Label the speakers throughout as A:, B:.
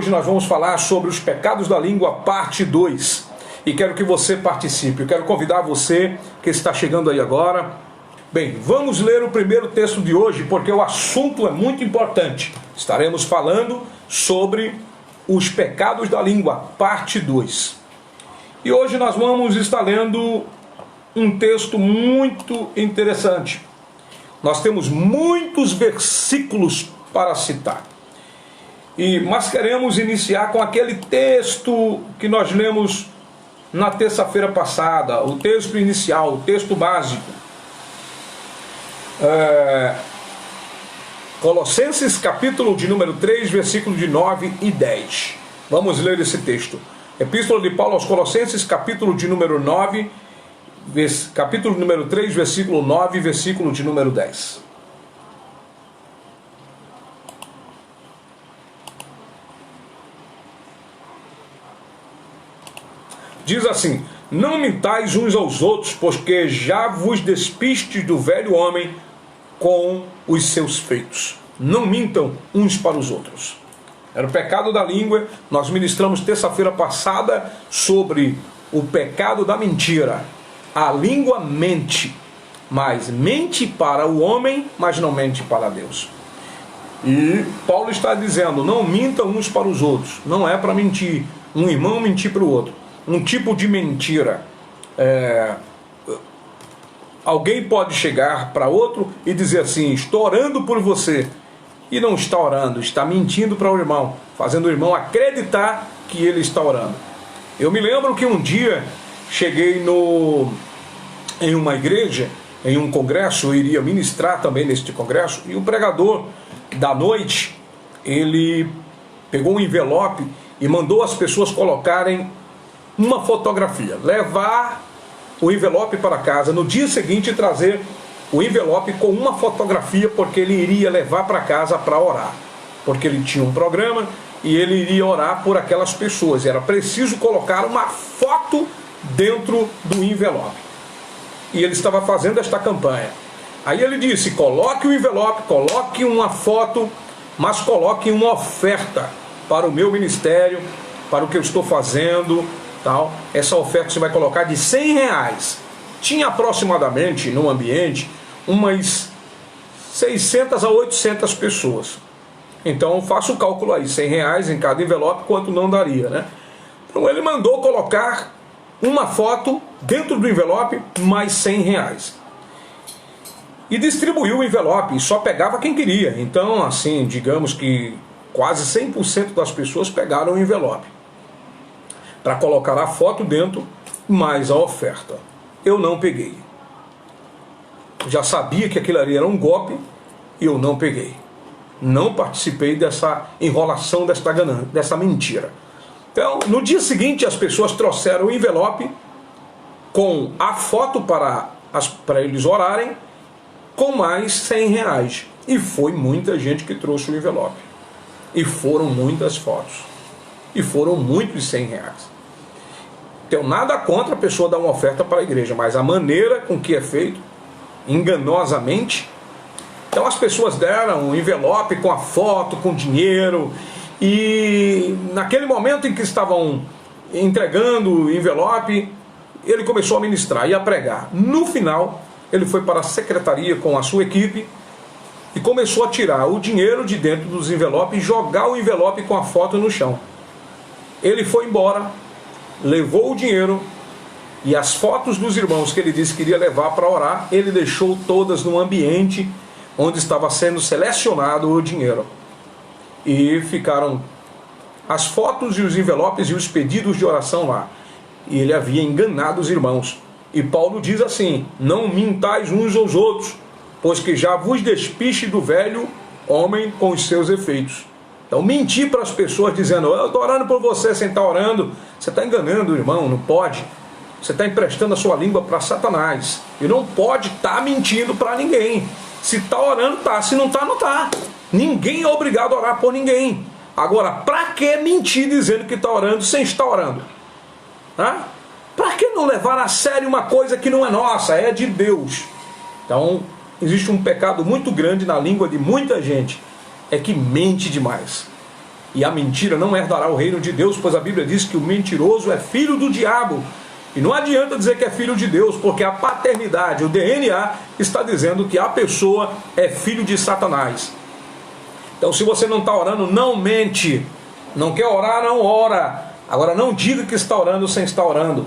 A: Hoje nós vamos falar sobre os pecados da língua, parte 2. E quero que você participe. Eu quero convidar você que está chegando aí agora. Bem, vamos ler o primeiro texto de hoje, porque o assunto é muito importante. Estaremos falando sobre os pecados da língua, parte 2. E hoje nós vamos estar lendo um texto muito interessante. Nós temos muitos versículos para citar. Mas queremos iniciar com aquele texto que nós lemos na terça-feira passada, o texto inicial, o texto básico. Colossenses capítulo de número 3, versículo de 9 e 10. Vamos ler esse texto. Epístola de Paulo aos Colossenses, capítulo de número 9, capítulo número 3, versículo 9, versículo de número 10. Diz assim: não mintais uns aos outros, porque já vos despistes do velho homem com os seus feitos. Não mintam uns para os outros. Era o pecado da língua. Nós ministramos terça-feira passada sobre o pecado da mentira. A língua mente, mas mente para o homem, mas não mente para Deus. E Paulo está dizendo: não mintam uns para os outros. Não é para mentir, um irmão mentir para o outro. Um tipo de mentira. Alguém pode chegar para outro e dizer assim: estou orando por você. E não está orando, está mentindo para o irmão, fazendo o irmão acreditar que ele está orando. Eu me lembro que um dia cheguei em uma igreja, em um congresso, eu iria ministrar também neste congresso, e o pregador da noite, ele pegou um envelope e mandou as pessoas colocarem uma fotografia, levar o envelope para casa, no dia seguinte trazer o envelope com uma fotografia, porque ele iria levar para casa para orar, porque ele tinha um programa e ele iria orar por aquelas pessoas, era preciso colocar uma foto dentro do envelope, e ele estava fazendo esta campanha. Aí ele disse: coloque o envelope, coloque uma foto, mas coloque uma oferta para o meu ministério, para o que eu estou fazendo, tal. Essa oferta você vai colocar de R$100. Tinha aproximadamente no ambiente umas 600 a 800 pessoas. Então faça o cálculo aí, R$100 em cada envelope, quanto não daria, né? Então ele mandou colocar uma foto dentro do envelope, mais R$100. E distribuiu o envelope, e só pegava quem queria. Então, assim, digamos que quase 100% das pessoas pegaram o envelope para colocar a foto dentro, mais a oferta. Eu não peguei. Já sabia que aquilo ali era um golpe e eu não peguei. Não participei dessa enrolação, dessa mentira. Então, no dia seguinte, as pessoas trouxeram o envelope com a foto para eles orarem, com mais R$100. E foi muita gente que trouxe o envelope. E foram muitas fotos. E foram muitos R$100. Tenho nada contra a pessoa dar uma oferta para a igreja, mas a maneira com que é feito, enganosamente. Então as pessoas deram um envelope com a foto, com dinheiro, e naquele momento em que estavam entregando o envelope, ele começou a ministrar e a pregar. No final, ele foi para a secretaria com a sua equipe e começou a tirar o dinheiro de dentro dos envelopes e jogar o envelope com a foto no chão. Ele foi embora, levou o dinheiro e as fotos dos irmãos que ele disse que iria levar para orar, ele deixou todas no ambiente onde estava sendo selecionado o dinheiro. E ficaram as fotos e os envelopes e os pedidos de oração lá. E ele havia enganado os irmãos. E Paulo diz assim: não mintais uns aos outros, pois que já vos despiste do velho homem com os seus efeitos. Então, mentir para as pessoas dizendo: eu estou orando por você, sem estar orando, você está enganando o irmão, não pode. Você está emprestando a sua língua para Satanás. E não pode estar mentindo para ninguém. Se está orando, está. Se não está, não está. Ninguém é obrigado a orar por ninguém. Agora, para que mentir dizendo que está orando sem estar orando? Para que não levar a sério uma coisa que não é nossa, é de Deus? Então, existe um pecado muito grande na língua de muita gente, é que mente demais. E a mentira não herdará o reino de Deus, pois a Bíblia diz que o mentiroso é filho do diabo. E não adianta dizer que é filho de Deus, porque a paternidade, o DNA, está dizendo que a pessoa é filho de Satanás. Então, se você não está orando, não mente. Não quer orar, não ora. Agora, não diga que está orando sem estar orando.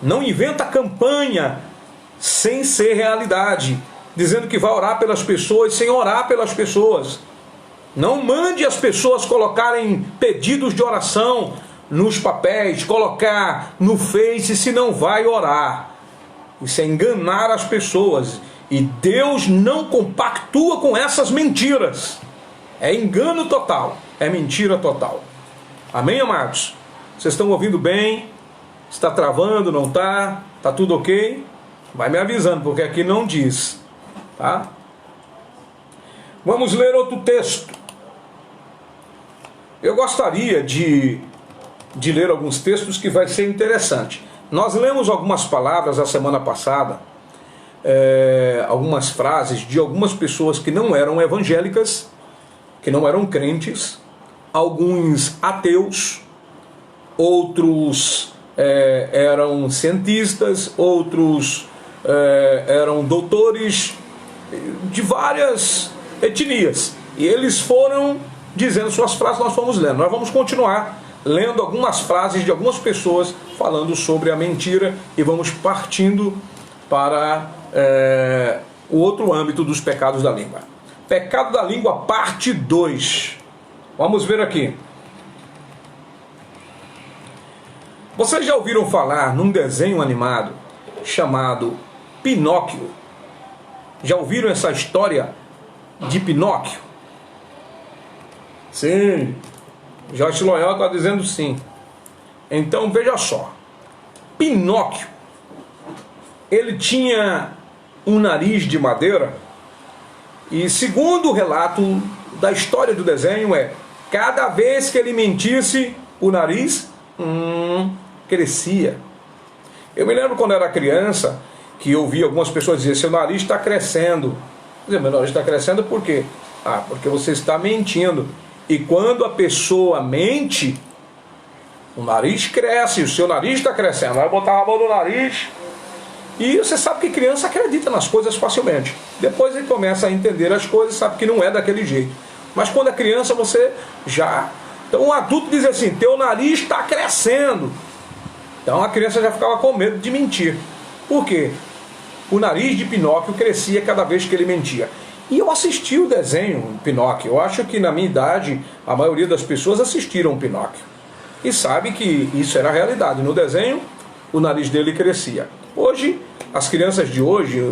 A: Não inventa campanha sem ser realidade, dizendo que vai orar pelas pessoas sem orar pelas pessoas. Não mande as pessoas colocarem pedidos de oração nos papéis, colocar no Face se não vai orar. Isso é enganar as pessoas. E Deus não compactua com essas mentiras. É engano total, é mentira total. Amém, amados? Vocês estão ouvindo bem? Está travando, não está? Está tudo ok? Vai me avisando, porque aqui não diz. Tá? Vamos ler outro texto. Eu gostaria de ler alguns textos que vai ser interessante. Nós lemos algumas palavras a semana passada, algumas frases de algumas pessoas que não eram evangélicas, que não eram crentes, alguns ateus, outros eram cientistas, outros eram doutores de várias etnias. E eles foram dizendo suas frases, nós fomos lendo. Nós vamos continuar lendo algumas frases de algumas pessoas falando sobre a mentira e vamos partindo para o outro âmbito dos pecados da língua. Pecado da língua, parte 2. Vamos ver aqui. Vocês já ouviram falar num desenho animado chamado Pinóquio? Já ouviram essa história de Pinóquio? Sim, Joyce Loyal está dizendo sim. Então veja só, Pinóquio, ele tinha um nariz de madeira e segundo o relato da história do desenho cada vez que ele mentisse, o nariz crescia. Eu me lembro quando era criança que eu ouvia algumas pessoas dizer: seu nariz está crescendo. Meu nariz está crescendo por quê? Porque você está mentindo. E quando a pessoa mente, o nariz cresce, o seu nariz está crescendo. Vai botar a mão no nariz. E você sabe que criança acredita nas coisas facilmente. Depois ele começa a entender as coisas, sabe que não é daquele jeito. Mas quando é criança você já... Então um adulto diz assim: teu nariz está crescendo. Então a criança já ficava com medo de mentir. Por quê? O nariz de Pinóquio crescia cada vez que ele mentia. E eu assisti o desenho Pinóquio. Eu acho que na minha idade a maioria das pessoas assistiram Pinóquio. E sabe que isso era a realidade. No desenho o nariz dele crescia. Hoje, as crianças de hoje,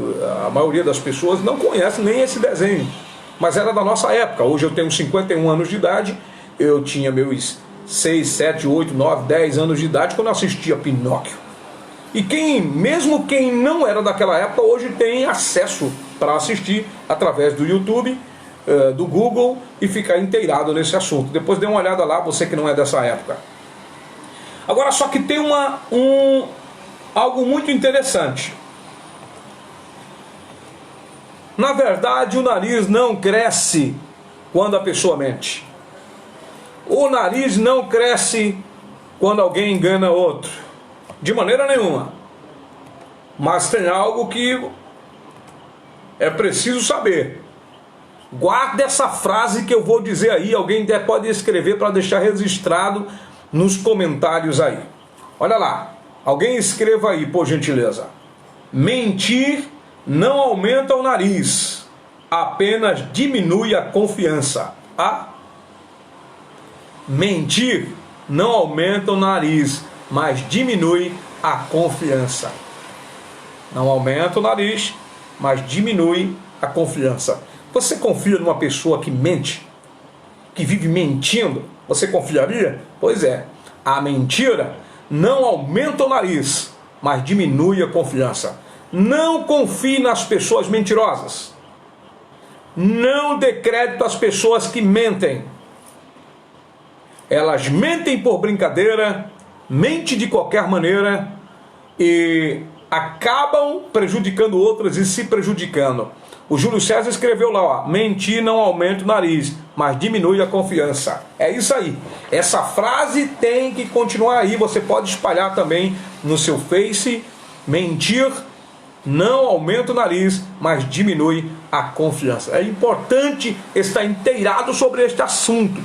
A: a maioria das pessoas não conhecem nem esse desenho. Mas era da nossa época. Hoje eu tenho 51 anos de idade. Eu tinha meus 6, 7, 8, 9, 10 anos de idade quando eu assistia Pinóquio. E mesmo quem não era daquela época, hoje tem acesso para assistir através do YouTube, do Google, e ficar inteirado nesse assunto. Depois dê uma olhada lá, você que não é dessa época. Agora, só que tem algo muito interessante. Na verdade, o nariz não cresce quando a pessoa mente. O nariz não cresce quando alguém engana outro. De maneira nenhuma. Mas tem algo que é preciso saber. Guarda essa frase que eu vou dizer aí. Alguém até pode escrever para deixar registrado nos comentários aí. Olha lá. Alguém escreva aí, por gentileza. Mentir não aumenta o nariz, apenas diminui a confiança. Mentir não aumenta o nariz, mas diminui a confiança. Não aumenta o nariz, mas diminui a confiança. Você confia numa pessoa que mente? Que vive mentindo? Você confiaria? Pois é. A mentira não aumenta o nariz, mas diminui a confiança. Não confie nas pessoas mentirosas. Não dê crédito às pessoas que mentem. Elas mentem por brincadeira, mentem de qualquer maneira e acabam prejudicando outras e se prejudicando. O Júlio César escreveu lá: mentir não aumenta o nariz, mas diminui a confiança. É isso aí. Essa frase tem que continuar aí. Você pode espalhar também no seu Face. Mentir não aumenta o nariz, mas diminui a confiança. É importante estar inteirado sobre este assunto.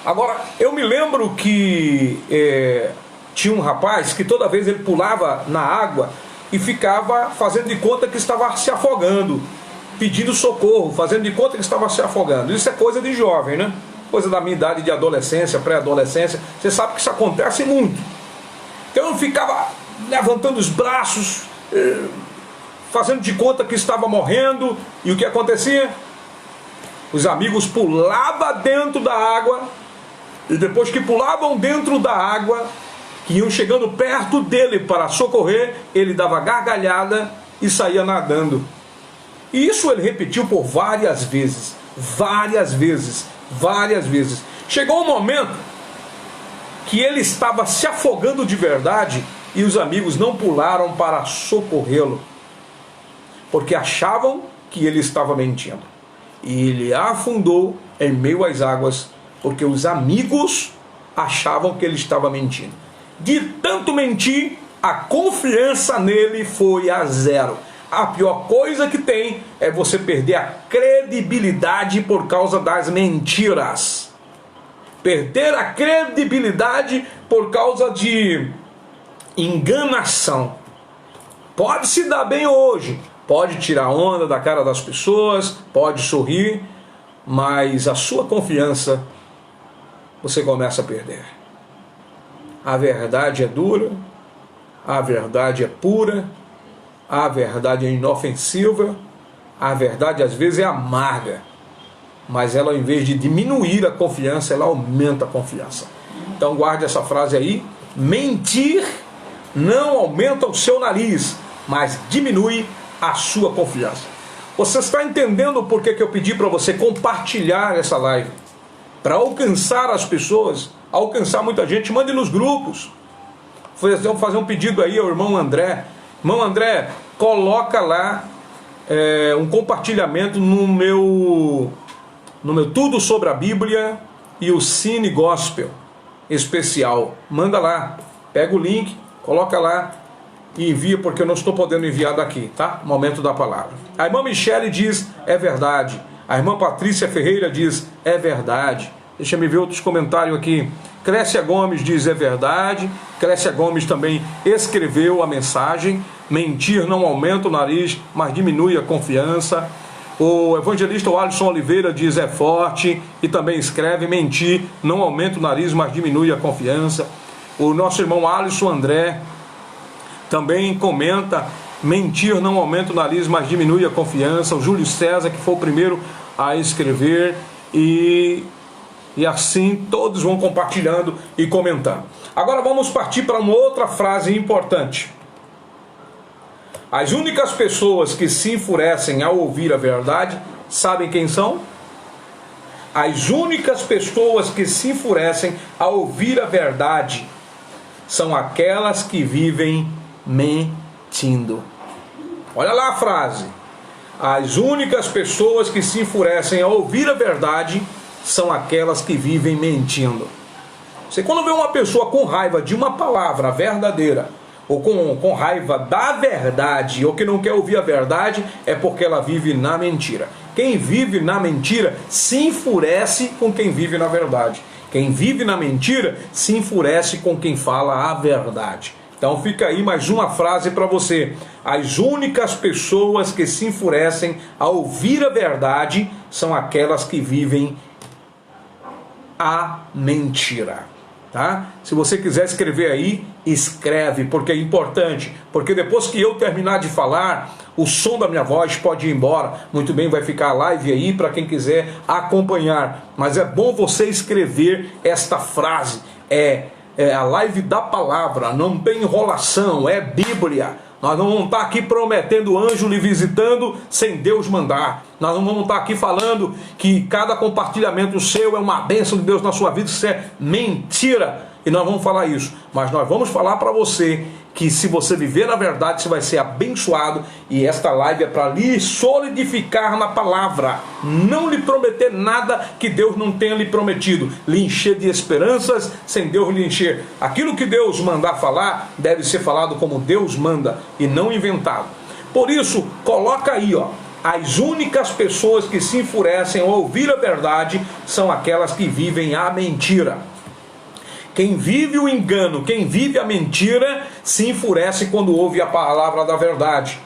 A: Agora, eu me lembro que tinha um rapaz que toda vez ele pulava na água e ficava fazendo de conta que estava se afogando, pedindo socorro, fazendo de conta que estava se afogando. Isso é coisa de jovem, né? Coisa da minha idade de adolescência, pré-adolescência. Você sabe que isso acontece muito. Então eu ficava levantando os braços, fazendo de conta que estava morrendo. E o que acontecia? Os amigos pulavam dentro da água, e depois que pulavam dentro da água, que iam chegando perto dele para socorrer, ele dava gargalhada e saía nadando. E isso ele repetiu por várias vezes, várias vezes, várias vezes. Chegou um momento que ele estava se afogando de verdade e os amigos não pularam para socorrê-lo, porque achavam que ele estava mentindo. E ele afundou em meio às águas, porque os amigos achavam que ele estava mentindo. De tanto mentir, a confiança nele foi a zero. A pior coisa que tem é você perder a credibilidade por causa das mentiras. Perder a credibilidade por causa de enganação. Pode se dar bem hoje, pode tirar onda da cara das pessoas, pode sorrir, mas a sua confiança você começa a perder. A verdade é dura, a verdade é pura, a verdade é inofensiva, a verdade às vezes é amarga, mas ela, em vez de diminuir a confiança, ela aumenta a confiança. Então guarde essa frase aí: mentir não aumenta o seu nariz, mas diminui a sua confiança. Você está entendendo por que eu pedi para você compartilhar essa live? Para alcançar as pessoas, alcançar muita gente. Mande nos grupos. Vamos fazer um pedido aí ao irmão André. Irmão André, coloca lá um compartilhamento no meu Tudo sobre a Bíblia e o Cine Gospel especial. Manda lá, pega o link, coloca lá e envia, porque eu não estou podendo enviar daqui, tá? Momento da palavra. A irmã Michele diz: é verdade. A irmã Patrícia Ferreira diz: é verdade. Deixa eu ver outros comentários aqui. Clécia Gomes diz: é verdade. Clécia Gomes também escreveu a mensagem: mentir não aumenta o nariz, mas diminui a confiança. O evangelista Alisson Oliveira diz: é forte. E também escreve: mentir não aumenta o nariz, mas diminui a confiança. O nosso irmão Alisson André também comenta: mentir não aumenta o nariz, mas diminui a confiança. O Júlio César, que foi o primeiro a escrever, e assim todos vão compartilhando e comentando. Agora vamos partir para uma outra frase importante. As únicas pessoas que se enfurecem ao ouvir a verdade, sabem quem são? As únicas pessoas que se enfurecem ao ouvir a verdade são aquelas que vivem mentindo. Olha lá a frase: as únicas pessoas que se enfurecem ao ouvir a verdade são aquelas que vivem mentindo. Você, quando vê uma pessoa com raiva de uma palavra verdadeira, ou com raiva da verdade, ou que não quer ouvir a verdade, é porque ela vive na mentira. Quem vive na mentira se enfurece com quem vive na verdade. Quem vive na mentira se enfurece com quem fala a verdade. Então fica aí mais uma frase para você: as únicas pessoas que se enfurecem ao ouvir a verdade são aquelas que vivem a mentira. Tá? Se você quiser escrever aí, escreve, porque é importante, porque depois que eu terminar de falar, o som da minha voz pode ir embora. Muito bem, vai ficar a live aí para quem quiser acompanhar, mas é bom você escrever esta frase. É a live da palavra, não tem enrolação, é Bíblia. Nós não vamos estar aqui prometendo anjo lhe visitando sem Deus mandar. Nós não vamos estar aqui falando que cada compartilhamento seu é uma bênção de Deus na sua vida. Isso é mentira. e nós vamos falar isso, mas nós vamos falar para você que se você viver na verdade, você vai ser abençoado, e esta live é para lhe solidificar na palavra, não lhe prometer nada que Deus não tenha lhe prometido, lhe encher de esperanças sem Deus lhe encher. Aquilo que Deus mandar falar, deve ser falado como Deus manda e não inventado. Por isso, coloca aí, as únicas pessoas que se enfurecem ao ouvir a verdade são aquelas que vivem a mentira. Quem vive o engano, quem vive a mentira, se enfurece quando ouve a palavra da verdade.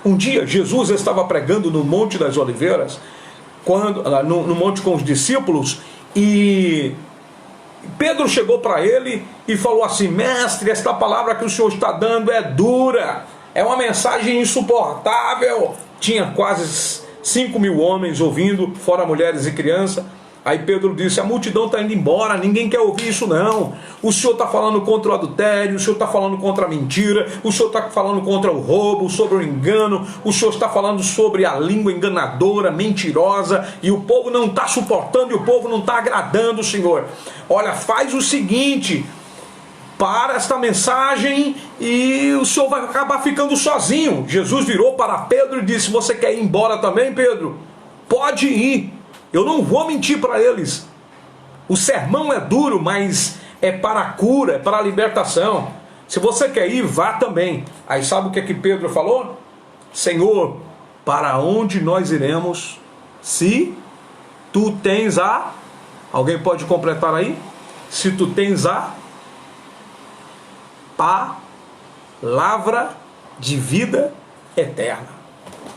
A: Um dia, Jesus estava pregando no Monte das Oliveiras, no monte com os discípulos, e Pedro chegou para ele e falou assim: mestre, esta palavra que o senhor está dando é dura, é uma mensagem insuportável. Tinha quase 5.000 homens ouvindo, fora mulheres e crianças. Aí Pedro disse: a multidão está indo embora, ninguém quer ouvir isso não. O senhor está falando contra o adultério, o senhor está falando contra a mentira, o senhor está falando contra o roubo, sobre o engano, o senhor está falando sobre a língua enganadora, mentirosa, e o povo não está suportando, e o povo não está agradando o Senhor. Olha, faz o seguinte: para esta mensagem e o senhor vai acabar ficando sozinho. Jesus virou para Pedro e disse: você quer ir embora também, Pedro? Pode ir. Eu não vou mentir para eles. O sermão é duro, mas é para a cura, é para a libertação. Se você quer ir, vá também. Aí sabe o que Pedro falou? Senhor, para onde nós iremos se tu tens a... Alguém pode completar aí? Se tu tens a palavra de vida eterna.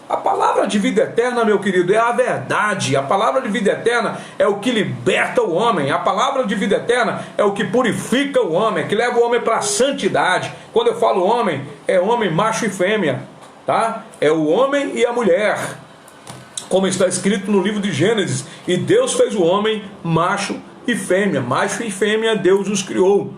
A: A palavra de vida eterna, meu querido, é a verdade. A palavra de vida eterna é o que liberta o homem. A palavra de vida eterna é o que purifica o homem, que leva o homem para a santidade. Quando eu falo homem, é homem, macho e fêmea, tá? É o homem e a mulher, como está escrito no livro de Gênesis. E Deus fez o homem macho e fêmea. Macho e fêmea Deus os criou.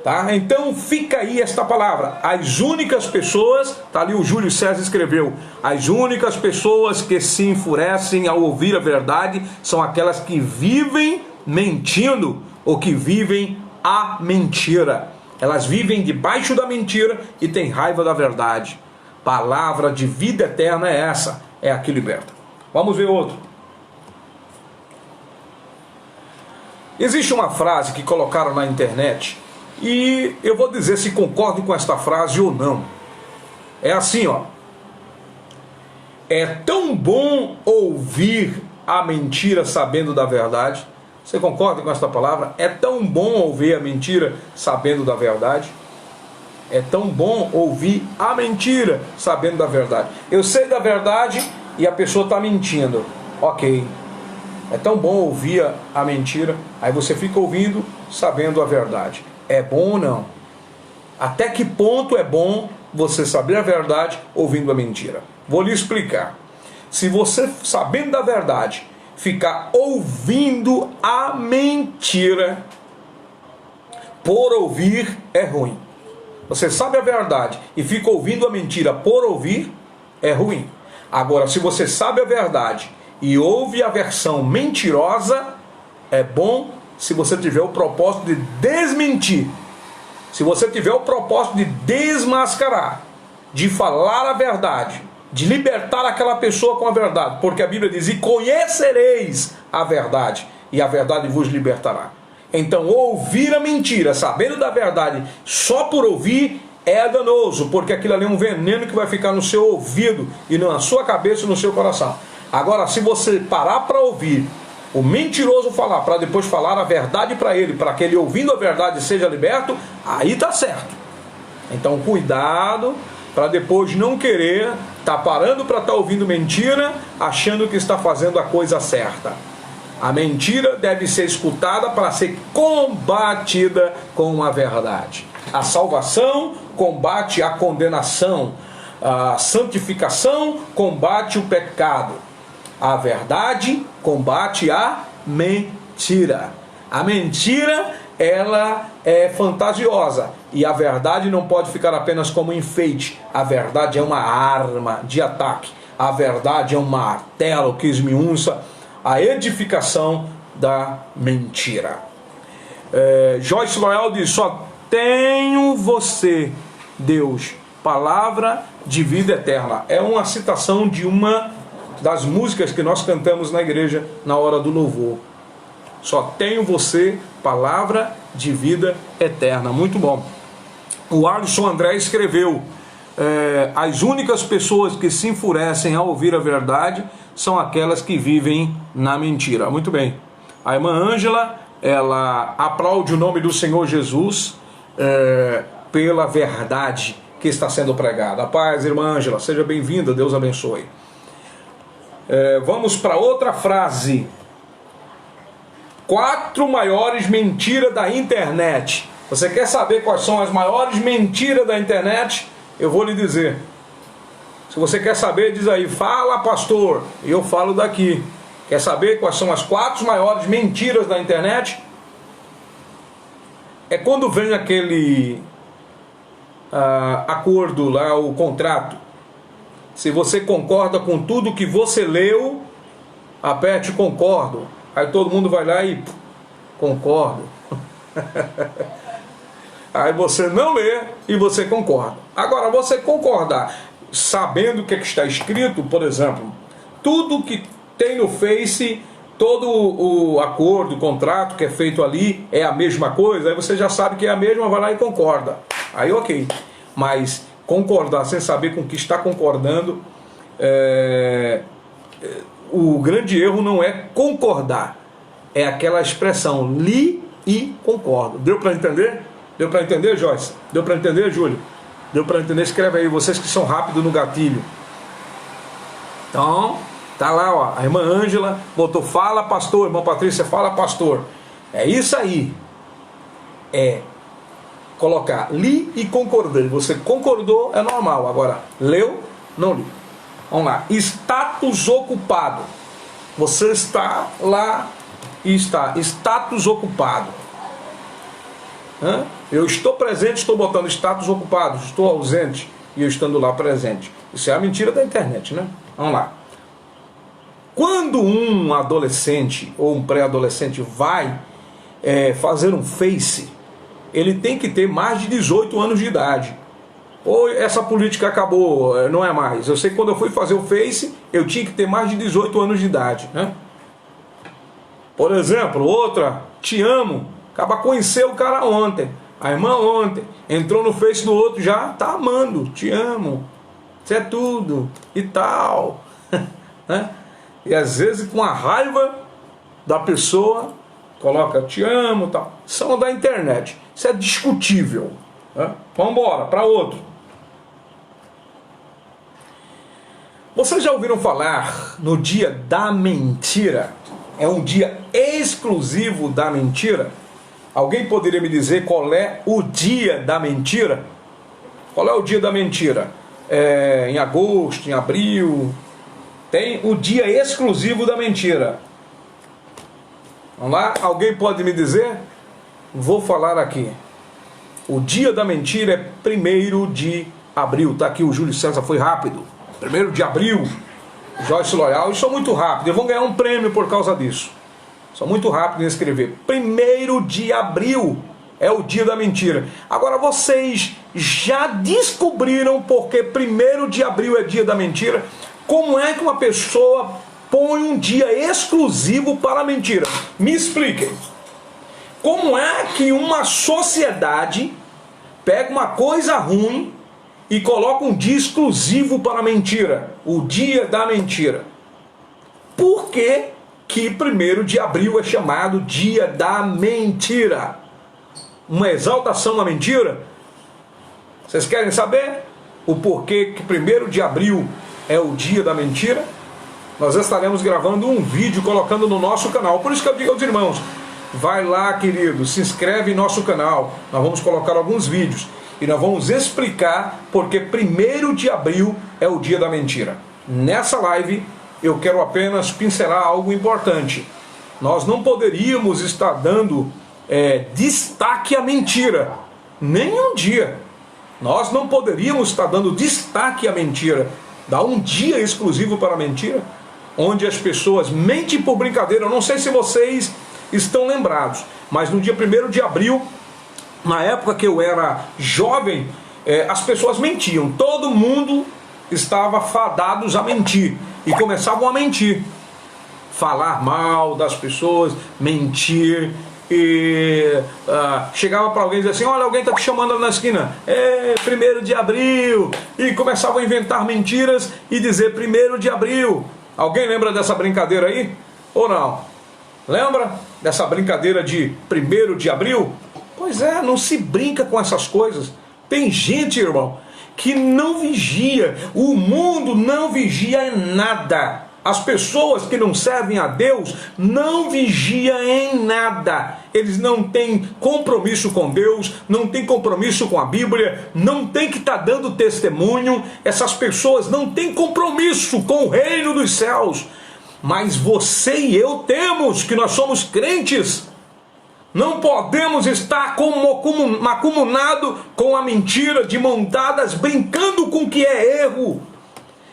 A: Tá? Então fica aí esta palavra. As únicas pessoas, tá ali, o Júlio César escreveu, as únicas pessoas que se enfurecem ao ouvir a verdade são aquelas que vivem mentindo, ou que vivem a mentira. Elas vivem debaixo da mentira e têm raiva da verdade. Palavra de vida eterna é essa, é a que liberta. Vamos ver outro. Existe uma frase que colocaram na internet, e eu vou dizer se concordo com esta frase ou não. É assim, é tão bom ouvir a mentira sabendo da verdade. Você concorda com esta palavra? É tão bom ouvir a mentira sabendo da verdade. É tão bom ouvir a mentira sabendo da verdade. Eu sei da verdade e a pessoa está mentindo. Ok. É tão bom ouvir a mentira, aí você fica ouvindo sabendo a verdade. É bom ou não? Até que ponto é bom você saber a verdade ouvindo a mentira? Vou lhe explicar. Se você, sabendo da verdade, ficar ouvindo a mentira, por ouvir é ruim. Você sabe a verdade e fica ouvindo a mentira por ouvir, é ruim. Agora, se você sabe a verdade e ouve a versão mentirosa, é bom se você tiver o propósito de desmentir. Se você tiver o propósito de desmascarar, de falar a verdade, de libertar aquela pessoa com a verdade, porque a Bíblia diz: e conhecereis a verdade, e a verdade vos libertará. Então, ouvir a mentira, sabendo da verdade, só por ouvir, é danoso, porque aquilo ali é um veneno que vai ficar no seu ouvido, e na sua cabeça e no seu coração. Agora, se você parar para ouvir o mentiroso falar, para depois falar a verdade para ele, para que ele, ouvindo a verdade, seja liberto, aí está certo. Então cuidado, para depois não querer estar parando para estar ouvindo mentira, achando que está fazendo a coisa certa. A mentira deve ser escutada para ser combatida com a verdade. A salvação combate a condenação, a santificação combate o pecado. A verdade combate a mentira. A mentira, ela é fantasiosa, e a verdade não pode ficar apenas como enfeite. A verdade é uma arma de ataque. A verdade é um martelo que esmiuça a edificação da mentira. Joyce Loyal diz: só tenho você, Deus, palavra de vida eterna. É uma citação de uma das músicas que nós cantamos na igreja na hora do louvor. Só tenho você, palavra de vida eterna. Muito bom. O Alisson André escreveu: as únicas pessoas que se enfurecem ao ouvir a verdade são aquelas que vivem na mentira. Muito bem. A irmã Ângela, ela aplaude o nome do Senhor Jesus pela verdade que está sendo pregada. A paz, irmã Ângela, seja bem-vinda, Deus abençoe. Vamos para outra frase. 4 maiores mentiras da internet. Você quer saber quais são as maiores mentiras da internet? Eu vou lhe dizer. Se você quer saber, diz aí: fala, pastor, e eu falo daqui. Quer saber quais são as 4 maiores mentiras da internet? É quando vem aquele acordo lá, o contrato. Se você concorda com tudo que você leu, aperte concordo. Aí todo mundo vai lá e concordo. Aí você não lê e você concorda. Agora, você concordar sabendo o que está escrito, por exemplo, tudo que tem no Face, todo o acordo, o contrato que é feito ali é a mesma coisa, aí você já sabe que é a mesma, vai lá e concorda. Aí ok. Mas concordar sem saber com o que está concordando, o grande erro não é concordar, é aquela expressão: li e concordo. Deu para entender? Deu para entender, Joyce? Deu para entender, Júlio? Deu para entender? Escreve aí, vocês que são rápidos no gatilho. Então, tá lá, ó, a irmã Ângela botou: fala, pastor. Irmã Patrícia, fala, pastor. É isso aí. É colocar li e concordei. Você concordou, é normal. Agora, leu, não li. Vamos lá. Status ocupado. Você está lá e está. Status ocupado. Eu estou presente, estou botando status ocupado. Estou ausente e eu estando lá presente. Isso é a mentira da internet, né? Vamos lá. Quando um adolescente ou um pré-adolescente vai fazer um Face, ele tem que ter mais de 18 anos de idade. Ou essa política acabou, não é mais. Eu sei que quando eu fui fazer o Face, eu tinha que ter mais de 18 anos de idade, né? Por exemplo, outra: te amo. Acaba conheceu o cara ontem, a irmã ontem, entrou no Face do outro, já tá amando, te amo, isso é tudo e tal, né? E às vezes com a raiva da pessoa coloca te amo, tal. São da internet, isso é discutível, né? Vamos embora para outro. Vocês já ouviram falar no dia da mentira? É um dia exclusivo da mentira. Alguém poderia me dizer qual é o dia da mentira? Qual é o dia da mentira? Em agosto, em abril? Tem o dia exclusivo da mentira. Vamos lá? Alguém pode me dizer? Vou falar aqui. O dia da mentira é 1º de abril. Está aqui o Júlio César, foi rápido. 1º de abril. Joyce Loyal. Eu sou muito rápido. Eu vou ganhar um prêmio por causa disso. Sou muito rápido em escrever. 1º de abril é o dia da mentira. Agora, vocês já descobriram porque 1º de abril é dia da mentira? Como é que uma pessoa põe um dia exclusivo para a mentira? Me expliquem. Como é que uma sociedade pega uma coisa ruim e coloca um dia exclusivo para a mentira? O dia da mentira. Por que 1º de abril é chamado dia da mentira? Uma exaltação à mentira? Vocês querem saber o porquê que 1º de abril é o dia da mentira? Nós estaremos gravando um vídeo colocando no nosso canal. Por isso que eu digo aos irmãos: vai lá, querido, se inscreve em nosso canal. Nós vamos colocar alguns vídeos e nós vamos explicar porque 1º de abril é o dia da mentira. Nessa live eu quero apenas pincelar algo importante. Nós não poderíamos estar dando destaque à mentira, nem um dia. Nós não poderíamos estar dando destaque à mentira. Dá um dia exclusivo para a mentira, onde as pessoas mentem por brincadeira. Eu não sei se vocês estão lembrados, mas no dia 1º de abril, na época que eu era jovem, as pessoas mentiam. Todo mundo estava fadados a mentir e começavam a mentir, falar mal das pessoas, mentir. E chegava para alguém e dizia assim: olha, alguém está te chamando ali na esquina, 1º de abril, e começavam a inventar mentiras e dizer 1º de abril. Alguém lembra dessa brincadeira aí? Ou não? Lembra dessa brincadeira de 1º de abril? Pois é, não se brinca com essas coisas. Tem gente, irmão, que não vigia. O mundo não vigia em nada. As pessoas que não servem a Deus não vigiam em nada. Eles não têm compromisso com Deus, não têm compromisso com a Bíblia, não tem que estar dando testemunho. Essas pessoas não têm compromisso com o reino dos céus. Mas você e eu temos, que nós somos crentes. Não podemos estar macumunado com a mentira, de mão dadas, brincando com o que é erro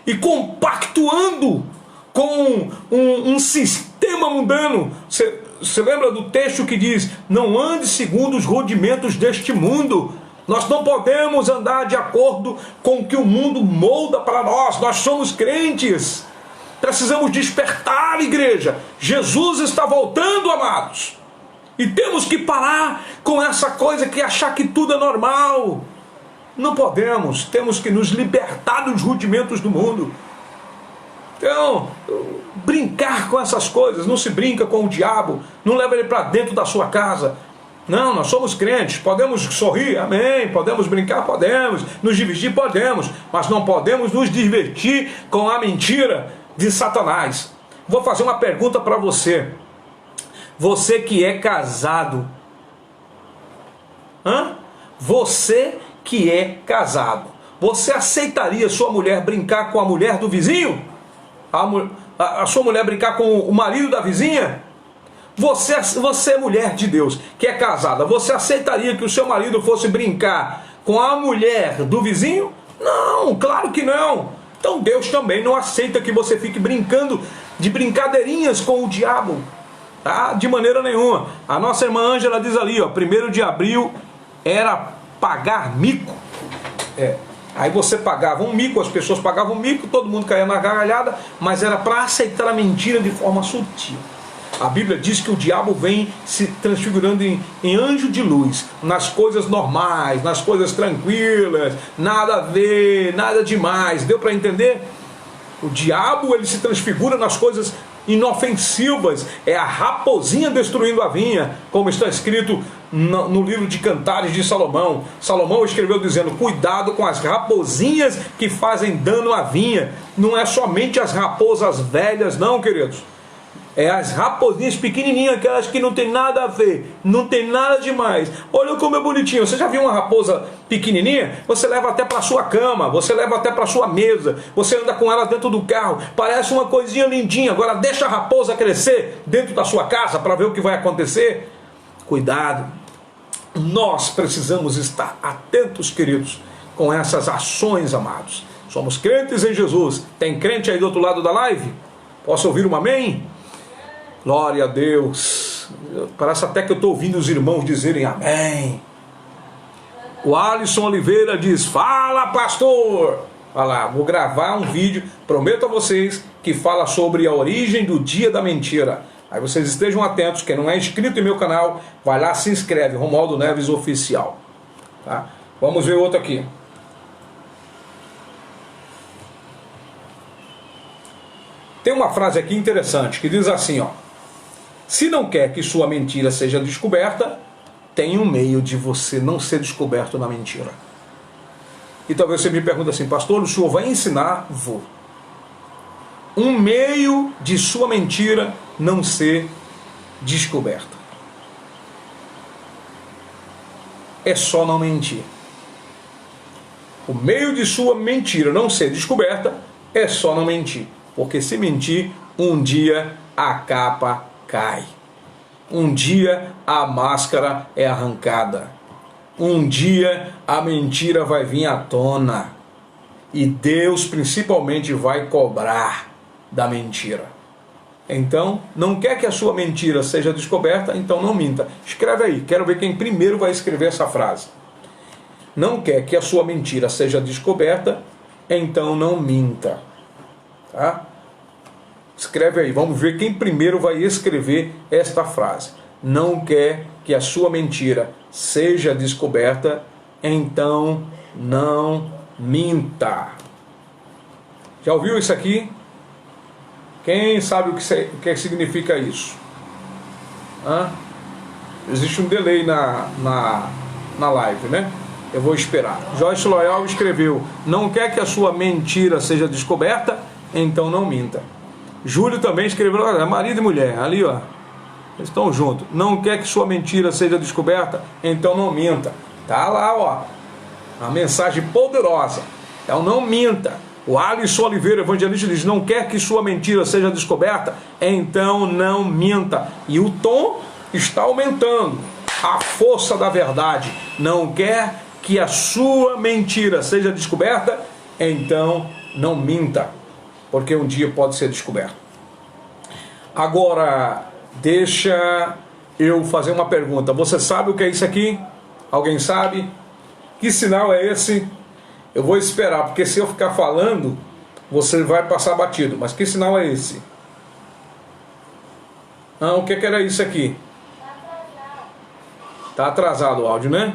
A: e compactuando com um sistema mundano. Você lembra do texto que diz: não ande segundo os rudimentos deste mundo. Nós não podemos andar de acordo com o que o mundo molda para nós. Nós somos crentes. Precisamos despertar, igreja. Jesus está voltando, amados. E temos que parar com essa coisa que achar que tudo é normal. Não podemos. Temos que nos libertar dos rudimentos do mundo. Então, brincar com essas coisas. Não se brinca com o diabo. Não leva ele para dentro da sua casa. Não, nós somos crentes. Podemos sorrir, amém. Podemos brincar, podemos. Nos divertir, podemos. Mas não podemos nos divertir com a mentira de Satanás. Vou fazer uma pergunta para você. Você que é casado. Você que é casado. Você aceitaria sua mulher brincar com a mulher do vizinho? A sua mulher brincar com o marido da vizinha? Você é mulher de Deus, que é casada. Você aceitaria que o seu marido fosse brincar com a mulher do vizinho? Não, claro que não. Então Deus também não aceita que você fique brincando de brincadeirinhas com o diabo. Tá? De maneira nenhuma. A nossa irmã Ângela diz ali, ó, 1º de abril era pagar mico. Aí você pagava um mico, as pessoas pagavam um mico, todo mundo caía na gargalhada, mas era para aceitar a mentira de forma sutil. A Bíblia diz que o diabo vem se transfigurando em anjo de luz, nas coisas normais, nas coisas tranquilas, nada a ver, nada demais. Deu para entender? O diabo, ele se transfigura nas coisas inofensivas. É a raposinha destruindo a vinha, como está escrito no livro de Cantares de Salomão. Salomão escreveu dizendo: cuidado com as raposinhas que fazem dano à vinha. Não é somente as raposas velhas não, queridos. É as raposinhas pequenininhas, aquelas que não tem nada a ver, não tem nada demais. Olha como é bonitinho. Você já viu uma raposa pequenininha? Você leva até para sua cama, você leva até para sua mesa, você anda com ela dentro do carro, parece uma coisinha lindinha. Agora deixa a raposa crescer dentro da sua casa para ver o que vai acontecer. Cuidado. Nós precisamos estar atentos, queridos, com essas ações, amados. Somos crentes em Jesus. Tem crente aí do outro lado da live? Posso ouvir um amém? Glória a Deus. Parece até que eu estou ouvindo os irmãos dizerem amém. O Alisson Oliveira diz: fala, pastor. Olha lá, vou gravar um vídeo, prometo a vocês, que fala sobre a origem do dia da mentira. Aí vocês estejam atentos. Quem não é inscrito em meu canal, vai lá, se inscreve, Romualdo Neves Oficial. Tá? Vamos ver outro aqui. Tem uma frase aqui interessante que diz assim, ó: se não quer que sua mentira seja descoberta, tem um meio de você não ser descoberto na mentira. E talvez você me pergunte assim: pastor, o senhor vai ensinar? Vou. Um meio de sua mentira não ser descoberta. É só não mentir. O meio de sua mentira não ser descoberta é só não mentir. Porque se mentir, um dia a capa cai. Um dia a máscara é arrancada. Um dia a mentira vai vir à tona. E Deus principalmente vai cobrar da mentira. então não quer que a sua mentira seja descoberta, então não minta. Escreve aí, quero ver quem primeiro vai escrever essa frase. Não quer que a sua mentira seja descoberta, então não minta. Tá? Escreve aí, vamos ver quem primeiro vai escrever esta frase. Não quer que a sua mentira seja descoberta, então não minta. Já ouviu isso aqui? Quem sabe o que significa isso? Existe um delay na live, né? Eu vou esperar. Joyce Loyal escreveu: não quer que a sua mentira seja descoberta, então não minta. Júlio também escreveu: olha, marido e mulher, ali ó, eles estão juntos. Não quer que sua mentira seja descoberta, então não minta. Tá lá, ó, a mensagem poderosa. Então não minta. O Alisson Oliveira, evangelista, diz: não quer que sua mentira seja descoberta, então não minta. E o tom está aumentando. A força da verdade. Não quer que a sua mentira seja descoberta, então não minta, porque um dia pode ser descoberto. Agora, deixa eu fazer uma pergunta. Você sabe o que é isso aqui? Alguém sabe? Que sinal é esse? Eu vou esperar, porque se eu ficar falando, você vai passar batido. Mas que sinal é esse? O que era isso aqui? Tá atrasado o áudio, né?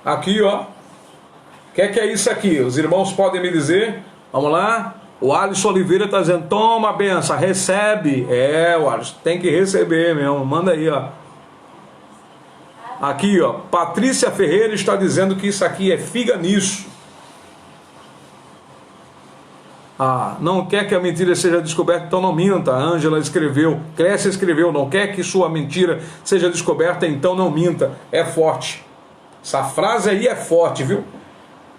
A: Aqui, ó. O que é isso aqui? Os irmãos podem me dizer? Vamos lá. O Alisson Oliveira está dizendo: toma a benção, recebe. O Alisson tem que receber mesmo. Manda aí, ó. Aqui, ó. Patrícia Ferreira está dizendo que isso aqui é figa nisso. Não quer que a mentira seja descoberta, então não minta. A Ângela escreveu. Clécia escreveu: não quer que sua mentira seja descoberta, então não minta. É forte. Essa frase aí é forte, viu?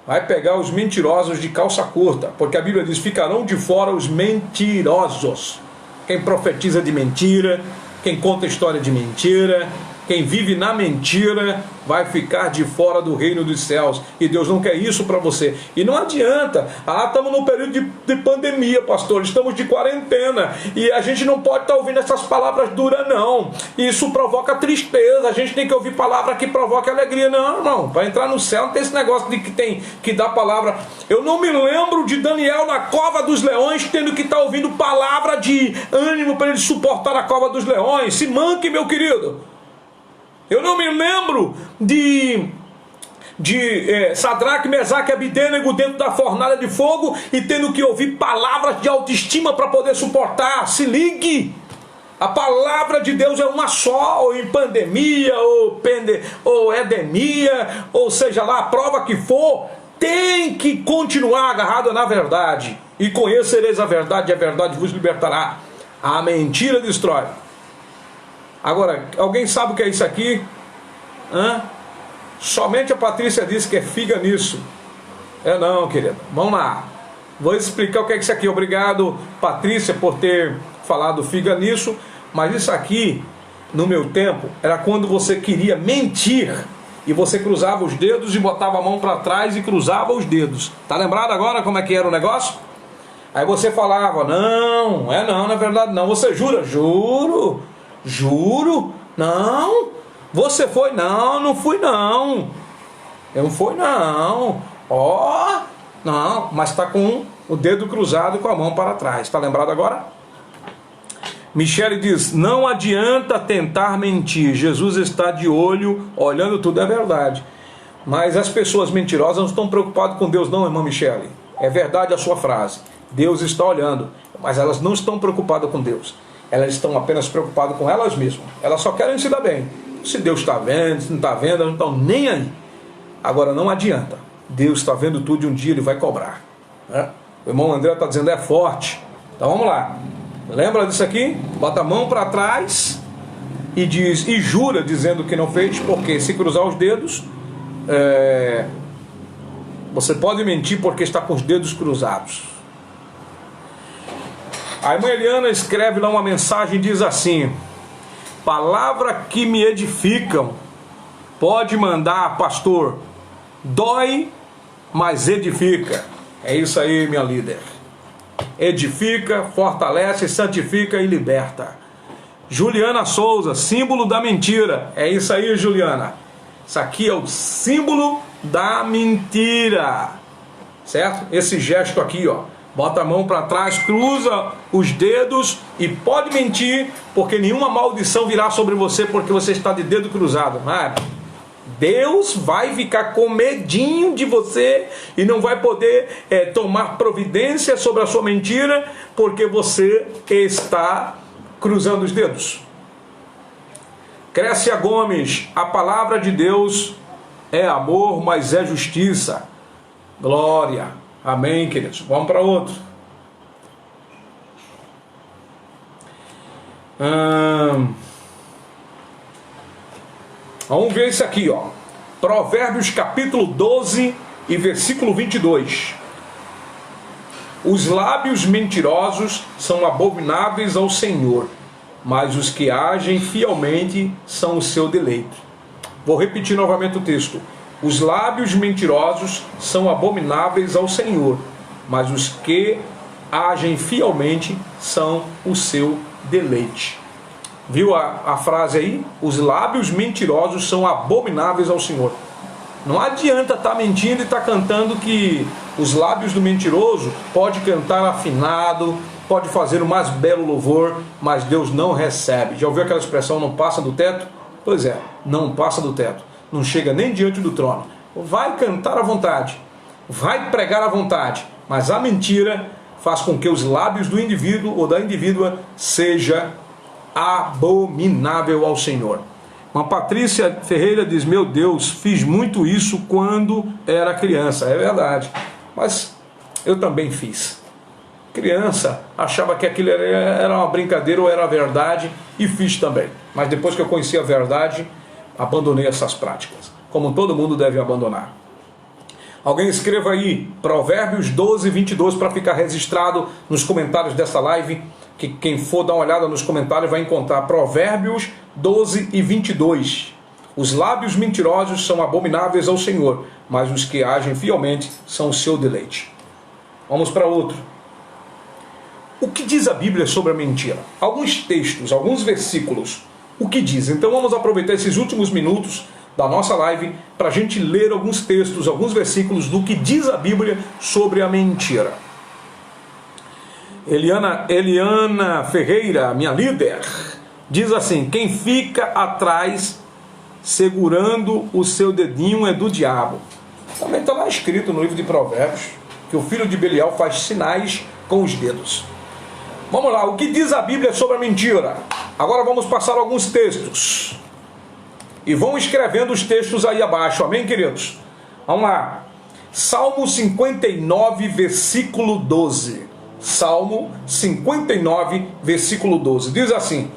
A: Vai pegar os mentirosos de calça curta, porque a Bíblia diz: ficarão de fora os mentirosos. Quem profetiza de mentira, quem conta história de mentira, quem vive na mentira, vai ficar de fora do reino dos céus. E Deus não quer isso para você. E não adianta. Estamos num período de pandemia, pastor. Estamos de quarentena. E a gente não pode estar ouvindo essas palavras duras, não. Isso provoca tristeza. A gente tem que ouvir palavra que provoca alegria. Não, irmão. Para entrar no céu não tem esse negócio de que tem que dar palavra. Eu não me lembro de Daniel na cova dos leões tendo que estar ouvindo palavra de ânimo para ele suportar a cova dos leões. Se manque, meu querido. Eu não me lembro de Sadraque, Mesaque e Abidênego dentro da fornalha de fogo e tendo que ouvir palavras de autoestima para poder suportar. Se ligue! A palavra de Deus é uma só, ou em pandemia, ou edemia, ou seja lá, a prova que for, tem que continuar agarrado na verdade. E conhecereis a verdade vos libertará. A mentira destrói. Agora, alguém sabe o que é isso aqui? Somente a Patrícia disse que é figa nisso. Não, querida. Vamos lá. Vou explicar o que é isso aqui. Obrigado, Patrícia, por ter falado figa nisso. Mas isso aqui, no meu tempo, era quando você queria mentir e você cruzava os dedos e botava a mão para trás e cruzava os dedos. Tá lembrado agora como é que era o negócio? Aí você falava: não, não, na verdade não. Você jura? Juro. Juro? Não. Você foi? Não, não fui não. Eu não fui não. Não, mas está com o dedo cruzado e com a mão para trás. Está lembrado agora? Michele diz: não adianta tentar mentir. Jesus está de olho, olhando tudo. É verdade. Mas as pessoas mentirosas não estão preocupadas com Deus não, irmã Michele. É verdade a sua frase. Deus está olhando. Mas elas não estão preocupadas com Deus. Elas estão apenas preocupadas com elas mesmas. Elas só querem se dar bem. Se Deus está vendo, se não está vendo, elas não estão nem aí. Agora não adianta. Deus está vendo tudo e um dia Ele vai cobrar. O irmão André está dizendo: é forte. Então vamos lá. Lembra disso aqui? Bota a mão para trás e diz, e jura dizendo que não fez, porque se cruzar os dedos, você pode mentir porque está com os dedos cruzados. A irmã Eliana escreve lá uma mensagem e diz assim: palavra que me edificam, pode mandar, pastor, dói, mas edifica. É isso aí, minha líder. edifica, fortalece, santifica e liberta. Juliana Souza, símbolo da mentira. É isso aí, Juliana. Isso aqui é o símbolo da mentira. Certo? Esse gesto aqui, ó. Bota a mão para trás, cruza os dedos e pode mentir, porque nenhuma maldição virá sobre você porque você está de dedo cruzado. Deus vai ficar com medinho de você e não vai poder tomar providência sobre a sua mentira porque você está cruzando os dedos. Crécia Gomes, a palavra de Deus é amor, mas é justiça. Glória. Amém, queridos. Vamos para outro. Vamos ver isso aqui, ó. Provérbios capítulo 12 e versículo 22. Os lábios mentirosos são abomináveis ao Senhor, mas os que agem fielmente são o seu deleite. Vou repetir novamente o texto. Os lábios mentirosos são abomináveis ao Senhor, mas os que agem fielmente são o seu deleite. Viu a frase aí? Os lábios mentirosos são abomináveis ao Senhor. Não adianta estar mentindo e estar cantando que os lábios do mentiroso pode cantar afinado, pode fazer o mais belo louvor, mas Deus não recebe. Já ouviu aquela expressão, não passa do teto? Pois é, não passa do teto. Não chega nem diante do trono. Vai cantar à vontade, vai pregar à vontade, mas a mentira faz com que os lábios do indivíduo ou da indivídua seja abominável ao Senhor. Uma Patrícia Ferreira diz: meu Deus, fiz muito isso quando era criança. É verdade, mas eu também fiz. Criança, achava que aquilo era uma brincadeira ou era verdade e fiz também. Mas depois que eu conheci a verdade, abandonei essas práticas, como todo mundo deve abandonar. Alguém escreva aí, Provérbios 12, 22, para ficar registrado nos comentários dessa live, que quem for dar uma olhada nos comentários vai encontrar Provérbios 12 e 22. Os lábios mentirosos são abomináveis ao Senhor, mas os que agem fielmente são o seu deleite. Vamos para outro. O que diz a Bíblia sobre a mentira? Alguns textos, alguns versículos. O que diz? Então vamos aproveitar esses últimos minutos da nossa live para a gente ler alguns textos, alguns versículos do que diz a Bíblia sobre a mentira. Eliana Ferreira, minha líder, diz assim: quem fica atrás segurando o seu dedinho é do diabo. Também está lá escrito no livro de Provérbios que o filho de Belial faz sinais com os dedos. Vamos lá, o que diz a Bíblia sobre a mentira? Agora vamos passar alguns textos. E vão escrevendo os textos aí abaixo, amém, queridos? Vamos lá. Salmo 59, versículo 12. Salmo 59, versículo 12. Diz assim: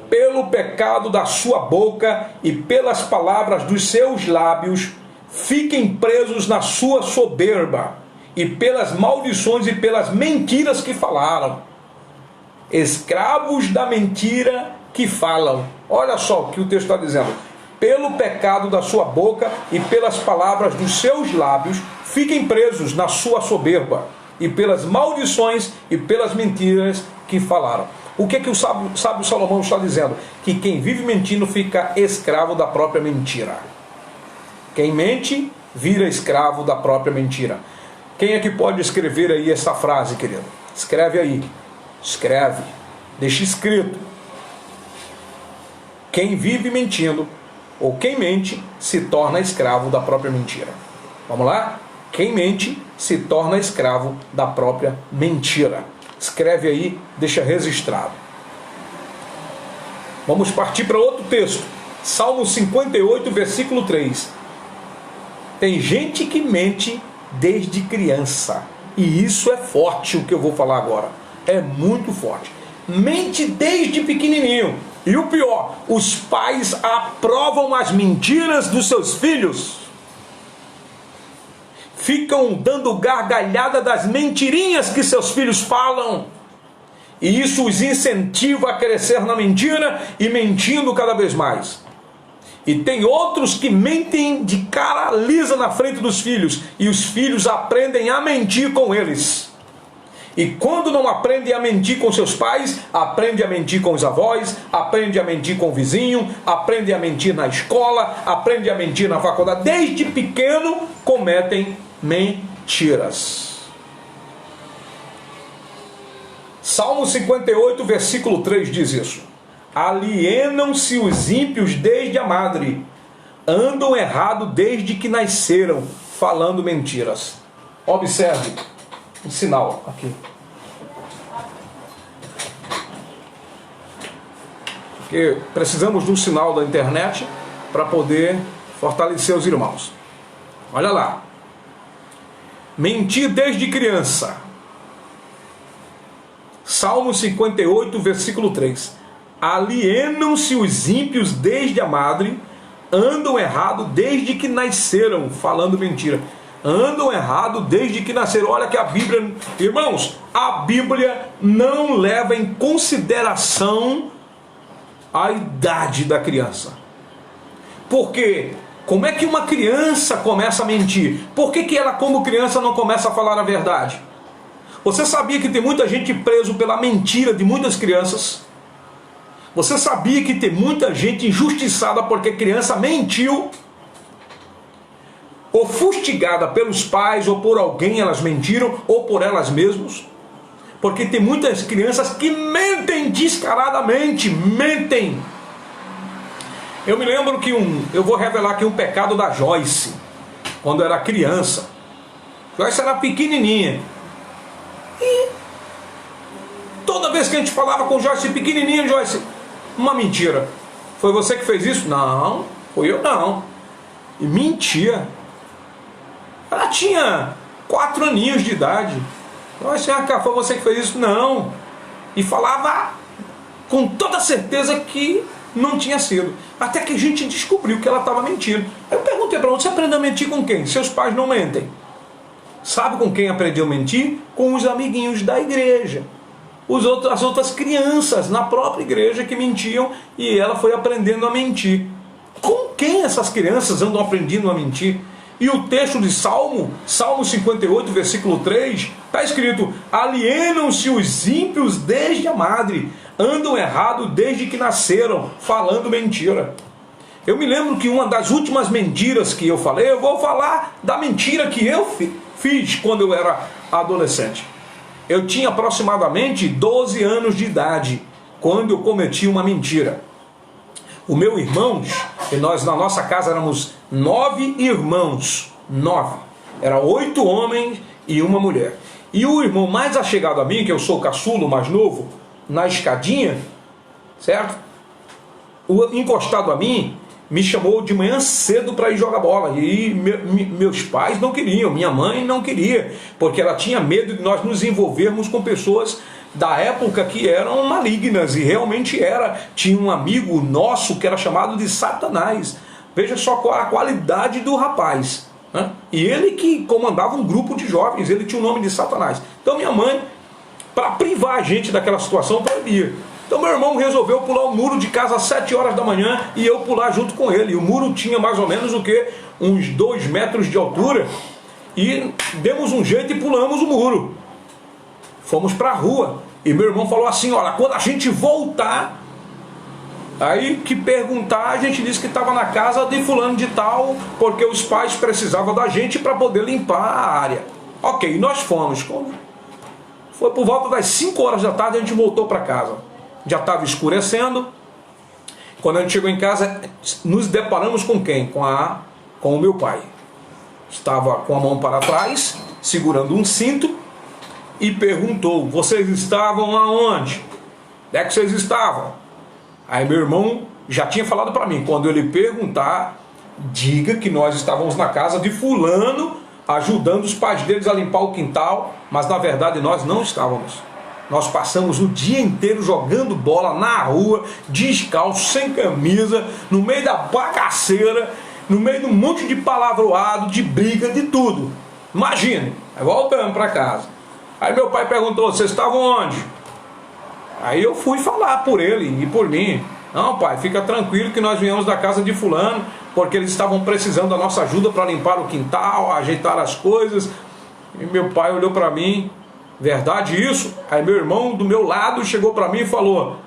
A: pelo pecado da sua boca e pelas palavras dos seus lábios, fiquem presos na sua soberba, e pelas maldições e pelas mentiras que falaram. Escravos da mentira que falam. Olha só o que o texto está dizendo. Pelo pecado da sua boca e pelas palavras dos seus lábios, fiquem presos na sua soberba, e pelas maldições e pelas mentiras que falaram. O que o sábio Salomão está dizendo? Que quem vive mentindo fica escravo da própria mentira. Quem mente vira escravo da própria mentira. Quem é que pode escrever aí essa frase, querido? Escreve aí. Escreve. Deixa escrito. Quem vive mentindo, ou quem mente, se torna escravo da própria mentira. Vamos lá? Quem mente se torna escravo da própria mentira. Escreve aí, deixa registrado. Vamos partir para outro texto. Salmo 58, versículo 3. Tem gente que mente desde criança. E isso é forte, o que eu vou falar agora. É muito forte. Mente desde pequenininho. E o pior, os pais aprovam as mentiras dos seus filhos. Ficam dando gargalhada das mentirinhas que seus filhos falam. E isso os incentiva a crescer na mentira e mentindo cada vez mais. E tem outros que mentem de cara lisa na frente dos filhos. E os filhos aprendem a mentir com eles. E quando não aprende a mentir com seus pais, aprende a mentir com os avós, aprende a mentir com o vizinho, aprende a mentir na escola, aprende a mentir na faculdade. Desde pequeno cometem mentiras. Salmo 58, versículo 3 diz isso. Alienam-se os ímpios desde a madre, andam errado desde que nasceram, falando mentiras. Observe um sinal aqui. Porque precisamos de um sinal da internet para poder fortalecer os irmãos. Olha lá. Mentir desde criança. Salmo 58, versículo 3. Alienam-se os ímpios desde a madre, andam errado desde que nasceram, falando mentira. Andam errado desde que nasceram. Olha que a Bíblia, irmãos, a Bíblia não leva em consideração a idade da criança. Porque como é que uma criança começa a mentir? Por que ela, como criança, não começa a falar a verdade? Você sabia que tem muita gente preso pela mentira de muitas crianças? Você sabia que tem muita gente injustiçada porque criança mentiu? Ou fustigada pelos pais, ou por alguém elas mentiram, ou por elas mesmas? Porque tem muitas crianças que mentem descaradamente, mentem. Eu me lembro que eu vou revelar aqui um pecado da Joyce, quando era criança. Joyce era pequenininha. E toda vez que a gente falava com Joyce, pequenininha, Joyce, uma mentira. Foi você que fez isso? Não, foi eu não. E mentia. Ela tinha 4 aninhos de idade. Joyce, foi você que fez isso? Não. E falava com toda certeza que não tinha sido. Até que a gente descobriu que ela estava mentindo. Aí eu perguntei para ela, você aprendeu a mentir com quem? Seus pais não mentem. Sabe com quem aprendeu a mentir? Com os amiguinhos da igreja. As outras crianças na própria igreja que mentiam, e ela foi aprendendo a mentir. Com quem essas crianças andam aprendendo a mentir? E o texto de Salmo 58, versículo 3, está escrito: alienam-se os ímpios desde a madre, andam errado desde que nasceram, falando mentira. Eu me lembro que uma das últimas mentiras que eu falei, eu vou falar da mentira que eu fiz quando eu era adolescente. Eu tinha aproximadamente 12 anos de idade quando eu cometi uma mentira. O meu irmão, e nós na nossa casa éramos 9 irmãos, 9. Era 8 homens e uma mulher. E o irmão mais achegado a mim, que eu sou o caçulo mais novo, na escadinha, certo? O encostado a mim me chamou de manhã cedo para ir jogar bola. E meus pais não queriam, minha mãe não queria, porque ela tinha medo de nós nos envolvermos com pessoas da época que eram malignas, e realmente era. Tinha um amigo nosso que era chamado de Satanás. Veja só qual a qualidade do rapaz, né? E ele que comandava um grupo de jovens, ele tinha o nome de Satanás. Então minha mãe, para privar a gente daquela situação, proibia. Então meu irmão resolveu pular o muro de casa às 7 horas da manhã e eu pular junto com ele. E o muro tinha mais ou menos o quê? Uns 2 metros de altura. E demos um jeito e pulamos o muro. Fomos para a rua. E meu irmão falou assim, olha, quando a gente voltar, aí que perguntar, a gente disse que estava na casa de fulano de tal, porque os pais precisavam da gente para poder limpar a área. Ok, nós fomos. Foi por volta das 5 horas da tarde, a gente voltou para casa. Já estava escurecendo. Quando a gente chegou em casa, nos deparamos com quem? Com o meu pai. Estava com a mão para trás, segurando um cinto, e perguntou, vocês estavam aonde? Onde é que vocês estavam? Aí meu irmão já tinha falado para mim, quando ele perguntar, diga que nós estávamos na casa de fulano, ajudando os pais deles a limpar o quintal, mas na verdade nós não estávamos. Nós passamos o dia inteiro jogando bola na rua, descalço, sem camisa, no meio da bagaceira, no meio de um monte de palavroado, de briga, de tudo. Imagine. Aí voltamos para casa. Aí meu pai perguntou, vocês estavam onde? Aí eu fui falar por ele e por mim. Não, pai, fica tranquilo que nós viemos da casa de fulano, porque eles estavam precisando da nossa ajuda para limpar o quintal, ajeitar as coisas. E meu pai olhou para mim, verdade isso? Aí meu irmão do meu lado chegou para mim e falou: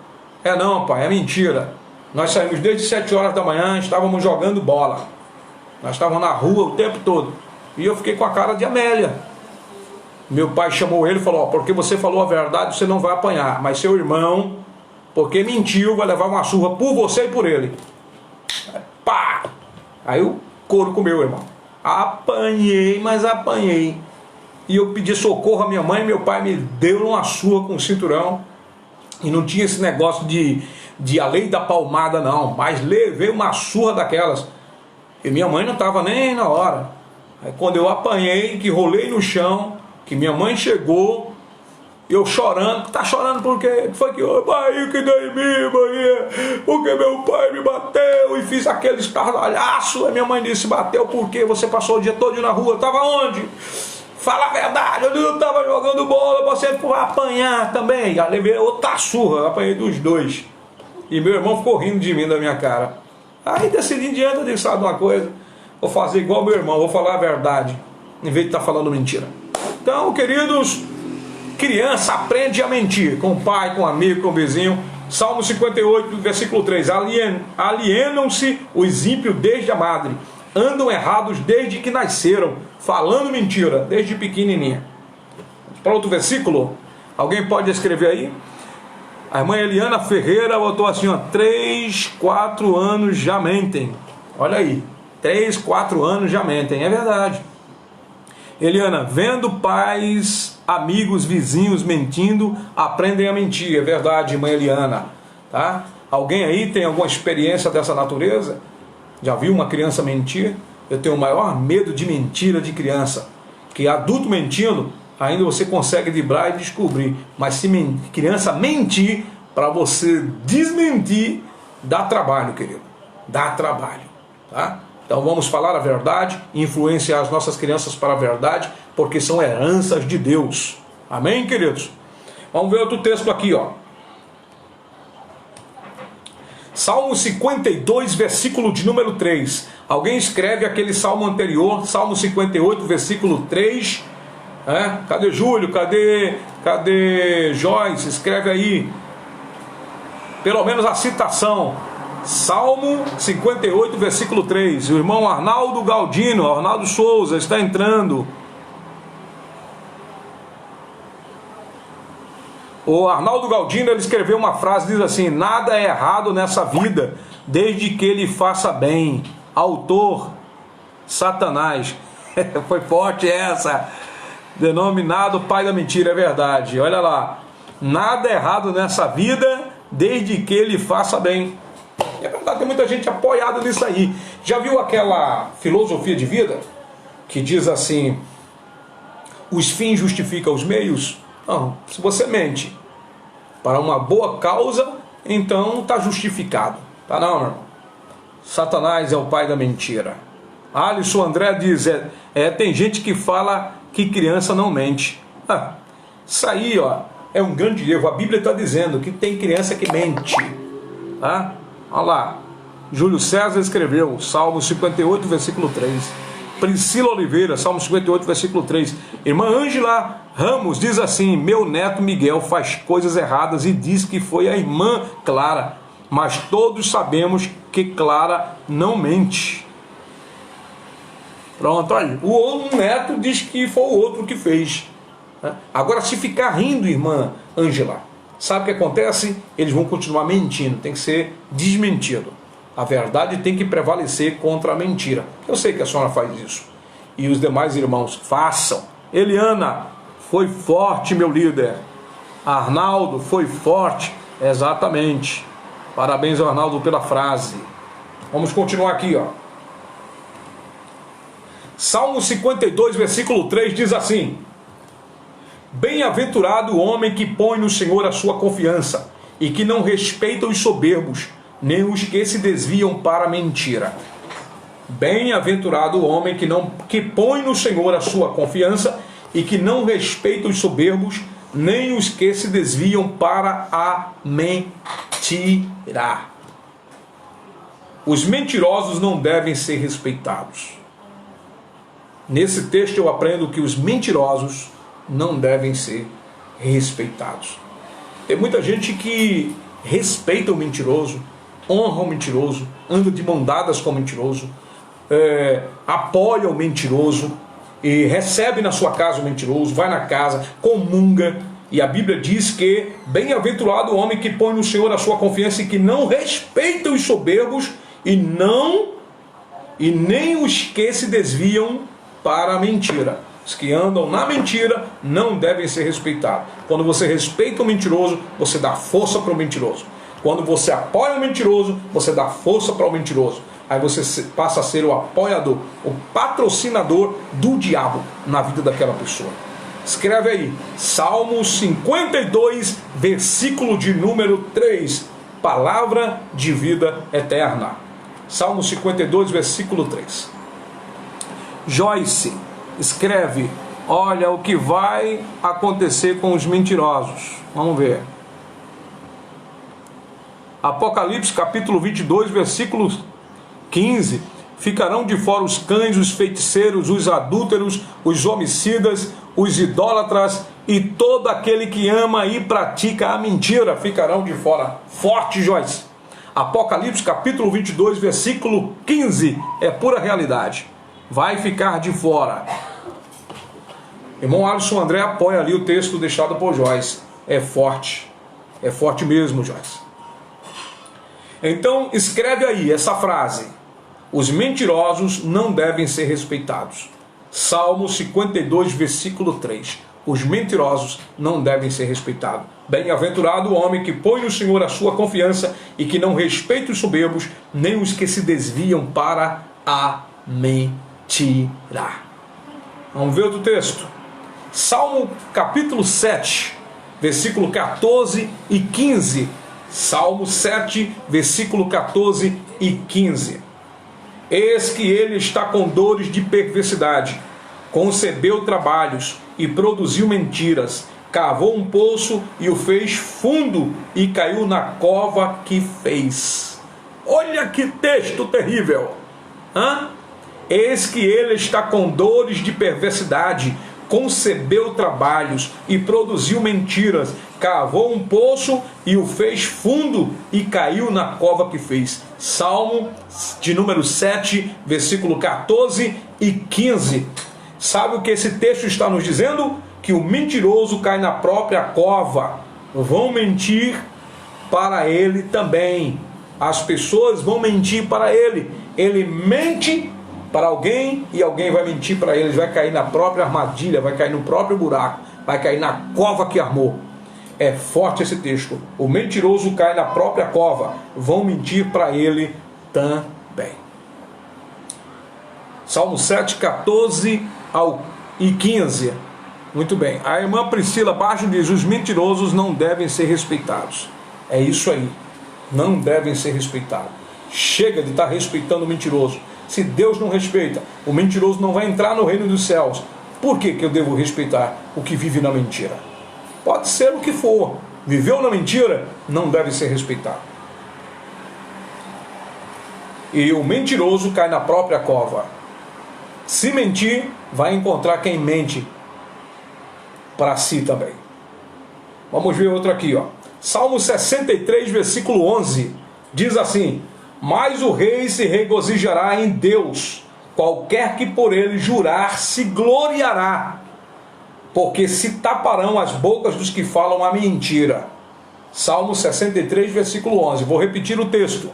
A: é não, pai, é mentira. Nós saímos desde 7 horas da manhã, estávamos jogando bola. Nós estávamos na rua o tempo todo. E eu fiquei com a cara de Amélia. Meu pai chamou ele e falou: ó, porque você falou a verdade, você não vai apanhar. Mas seu irmão, porque mentiu, vai levar uma surra por você e por ele. Pá! Aí o couro comeu, irmão. Apanhei, mas apanhei. E eu pedi socorro à minha mãe, meu pai me deu uma surra com o cinturão. E não tinha esse negócio de a lei da palmada não, mas levei uma surra daquelas. E minha mãe não estava nem na hora. Aí quando eu apanhei, que rolei no chão, que minha mãe chegou, eu chorando. Tá chorando por quê? Foi que eu, pai, que dei em mim, mãe, porque meu pai me bateu e fiz aquele estardalhaço. Aí minha mãe disse: bateu porque você passou o dia todo na rua, estava onde? Fala a verdade, eu não estava jogando bola, você foi apanhar também. Já levei outra surra, eu apanhei dos dois. E meu irmão ficou rindo de mim, da minha cara. Aí decidi em diante, eu disse: sabe uma coisa? Vou fazer igual meu irmão, vou falar a verdade, em vez de estar falando mentira. Então, queridos, criança aprende a mentir, com o pai, com o amigo, com o vizinho. Salmo 58, versículo 3. Alienam-se os ímpios desde a madre, andam errados desde que nasceram, falando mentira desde pequenininha. Para outro versículo, alguém pode escrever aí? A irmã Eliana Ferreira botou assim, ó: 3, 4 anos já mentem. Olha aí, 3, 4 anos já mentem, é verdade. Eliana, vendo pais, amigos, vizinhos mentindo, aprendem a mentir, é verdade, irmã Eliana. Tá? Alguém aí tem alguma experiência dessa natureza? Já viu uma criança mentir? Eu tenho o maior medo de mentira de criança. Que adulto mentindo, ainda você consegue driblar e descobrir. Mas se criança mentir, para você desmentir, dá trabalho, querido. Dá trabalho. Tá? Então vamos falar a verdade, influenciar as nossas crianças para a verdade, porque são heranças de Deus. Amém, queridos? Vamos ver outro texto aqui, ó. Salmo 52, versículo de número 3. Alguém escreve aquele salmo anterior, Salmo 58, versículo 3. Cadê Júlio? Cadê Joyce? Escreve aí. Pelo menos a citação. Salmo 58, versículo 3. O irmão Arnaldo Galdino, Arnaldo Souza, está entrando. O Arnaldo Galdino, ele escreveu uma frase, diz assim: nada é errado nessa vida, desde que ele faça bem. Autor, Satanás. Foi forte essa. Denominado pai da mentira, é verdade. Olha lá. Nada é errado nessa vida, desde que ele faça bem. É verdade, tem muita gente apoiada nisso aí. Já viu aquela filosofia de vida que diz assim: os fins justificam os meios? Não, se você mente para uma boa causa, então está justificado. Tá não, meu irmão? Satanás é o pai da mentira. Alisson André diz: tem gente que fala que criança não mente. Isso aí, ó, é um grande erro. A Bíblia está dizendo que tem criança que mente. Tá? Olha lá, Júlio César escreveu, Salmo 58, versículo 3. Priscila Oliveira, Salmo 58, versículo 3. Irmã Ângela Ramos diz assim: meu neto Miguel faz coisas erradas e diz que foi a irmã Clara, mas todos sabemos que Clara não mente. Pronto, olha, o neto diz que foi o outro que fez. Agora, se ficar rindo, irmã Ângela, sabe o que acontece? Eles vão continuar mentindo, tem que ser desmentido. A verdade tem que prevalecer contra a mentira. Eu sei que a senhora faz isso. E os demais irmãos, façam. Eliana, foi forte, meu líder. Arnaldo, foi forte. Exatamente. Parabéns, Arnaldo, pela frase. Vamos continuar aqui, ó. Salmo 52, versículo 3 diz assim: bem-aventurado o homem que põe no Senhor a sua confiança e que não respeita os soberbos, nem os que se desviam para a mentira. Bem-aventurado o homem que põe no Senhor a sua confiança e que não respeita os soberbos, nem os que se desviam para a mentira. Os mentirosos não devem ser respeitados. Nesse texto eu aprendo que os mentirosos não devem ser respeitados. Tem muita gente que respeita o mentiroso, honra o mentiroso, anda de mão dadas com o mentiroso, apoia o mentiroso, e recebe na sua casa o mentiroso, vai na casa, comunga. E a Bíblia diz que bem-aventurado o homem que põe no Senhor a sua confiança e que não respeita os soberbos e nem os que se desviam para a mentira. Os que andam na mentira não devem ser respeitados. Quando você respeita o mentiroso, você dá força para o mentiroso. Quando você apoia o mentiroso, você dá força para o mentiroso. Aí você passa a ser o apoiador, o patrocinador do diabo na vida daquela pessoa. Escreve aí, Salmo 52, versículo de número 3, palavra de vida eterna. Salmo 52, versículo 3. Joyce escreve, olha o que vai acontecer com os mentirosos. Vamos ver. Apocalipse capítulo 22, versículo 15. Ficarão de fora os cães, os feiticeiros, os adúlteros, os homicidas, os idólatras e todo aquele que ama e pratica a mentira ficarão de fora. Forte, Joyce. Apocalipse capítulo 22, versículo 15. É pura realidade. Vai ficar de fora. Irmão Alisson André apoia ali o texto deixado por Joyce. É forte. É forte mesmo, Joyce. Então, escreve aí essa frase. Os mentirosos não devem ser respeitados. Salmo 52, versículo 3. Os mentirosos não devem ser respeitados. Bem-aventurado o homem que põe no Senhor a sua confiança e que não respeita os soberbos, nem os que se desviam para a mentira. Vamos ver outro texto. Salmo capítulo 7, versículo 14 e 15. Salmo 7, versículo 14 e 15. Eis que ele está com dores de perversidade, concebeu trabalhos e produziu mentiras, cavou um poço e o fez fundo e caiu na cova que fez. Olha que texto terrível! Eis que ele está com dores de perversidade, concebeu trabalhos e produziu mentiras, cavou um poço e o fez fundo e caiu na cova que fez. Salmo de número 7, versículo 14 e 15. Sabe o que esse texto está nos dizendo? Que o mentiroso cai na própria cova. Vão mentir para ele também. As pessoas vão mentir para ele. Ele mente para alguém e alguém vai mentir para ele. Ele vai cair na própria armadilha, vai cair no próprio buraco, vai cair na cova que armou. É forte esse texto. O mentiroso cai na própria cova. Vão mentir para ele também. Salmo 7, 14 e 15. Muito bem. A irmã Priscila Baixo diz: os mentirosos não devem ser respeitados. É isso aí. Não devem ser respeitados. Chega de estar respeitando o mentiroso. Se Deus não respeita, o mentiroso não vai entrar no reino dos céus. Por que eu devo respeitar o que vive na mentira? Pode ser o que for. Viveu na mentira, não deve ser respeitado. E o mentiroso cai na própria cova. Se mentir, vai encontrar quem mente para si também. Vamos ver outro aqui, ó. Salmo 63, versículo 11. Diz assim: mas o rei se regozijará em Deus, qualquer que por ele jurar se gloriará, porque se taparão as bocas dos que falam a mentira. Salmo 63, versículo 11. Vou repetir o texto.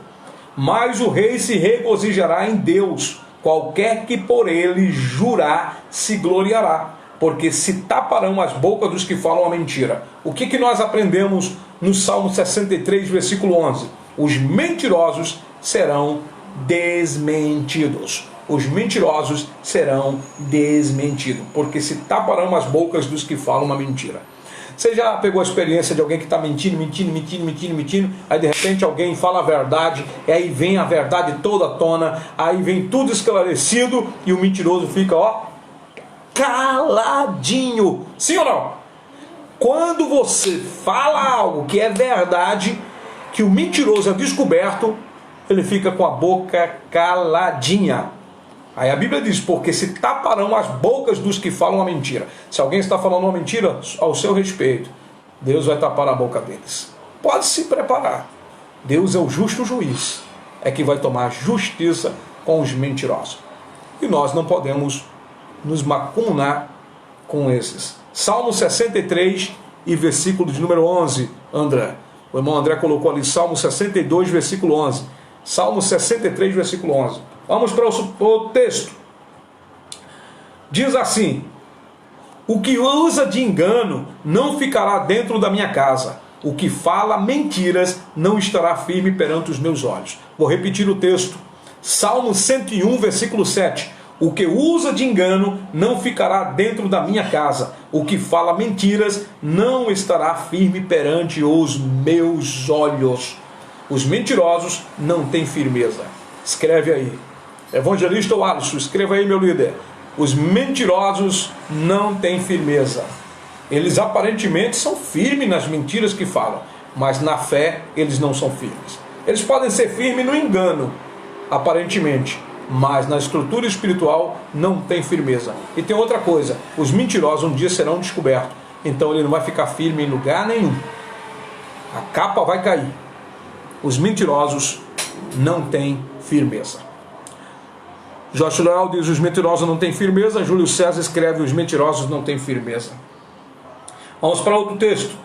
A: Mas o rei se regozijará em Deus, qualquer que por ele jurar se gloriará, porque se taparão as bocas dos que falam a mentira. O que nós aprendemos no Salmo 63, versículo 11? Os mentirosos serão desmentidos. Os mentirosos serão desmentidos, porque se taparão as bocas dos que falam a mentira. Você já pegou a experiência de alguém que está mentindo, aí de repente alguém fala a verdade, e aí vem a verdade toda à tona, aí vem tudo esclarecido, e o mentiroso fica, caladinho. Sim ou não? Quando você fala algo que é verdade, que o mentiroso é descoberto, ele fica com a boca caladinha. Aí a Bíblia diz, porque se taparão as bocas dos que falam a mentira. Se alguém está falando uma mentira ao seu respeito, Deus vai tapar a boca deles. Pode se preparar. Deus é o justo juiz, é que vai tomar justiça com os mentirosos. E nós não podemos nos macunar com esses. Salmo 63 e versículo de número 11, André. O irmão André colocou ali Salmo 62, versículo 11. Salmo 63, versículo 11. Vamos para o texto. Diz assim: o que usa de engano não ficará dentro da minha casa. O que fala mentiras não estará firme perante os meus olhos. Vou repetir o texto. Salmo 101, versículo 7. O que usa de engano não ficará dentro da minha casa. O que fala mentiras não estará firme perante os meus olhos. Os mentirosos não têm firmeza. Escreve aí. Evangelista Alisson, escreva aí, meu líder. Os mentirosos não têm firmeza. Eles aparentemente são firmes nas mentiras que falam, mas na fé eles não são firmes. Eles podem ser firmes no engano, aparentemente, mas na estrutura espiritual não tem firmeza. E tem outra coisa, os mentirosos um dia serão descobertos, então ele não vai ficar firme em lugar nenhum. A capa vai cair. Os mentirosos não têm firmeza. Jorge Leal diz, os mentirosos não têm firmeza. Júlio César escreve, os mentirosos não têm firmeza. Vamos para outro texto.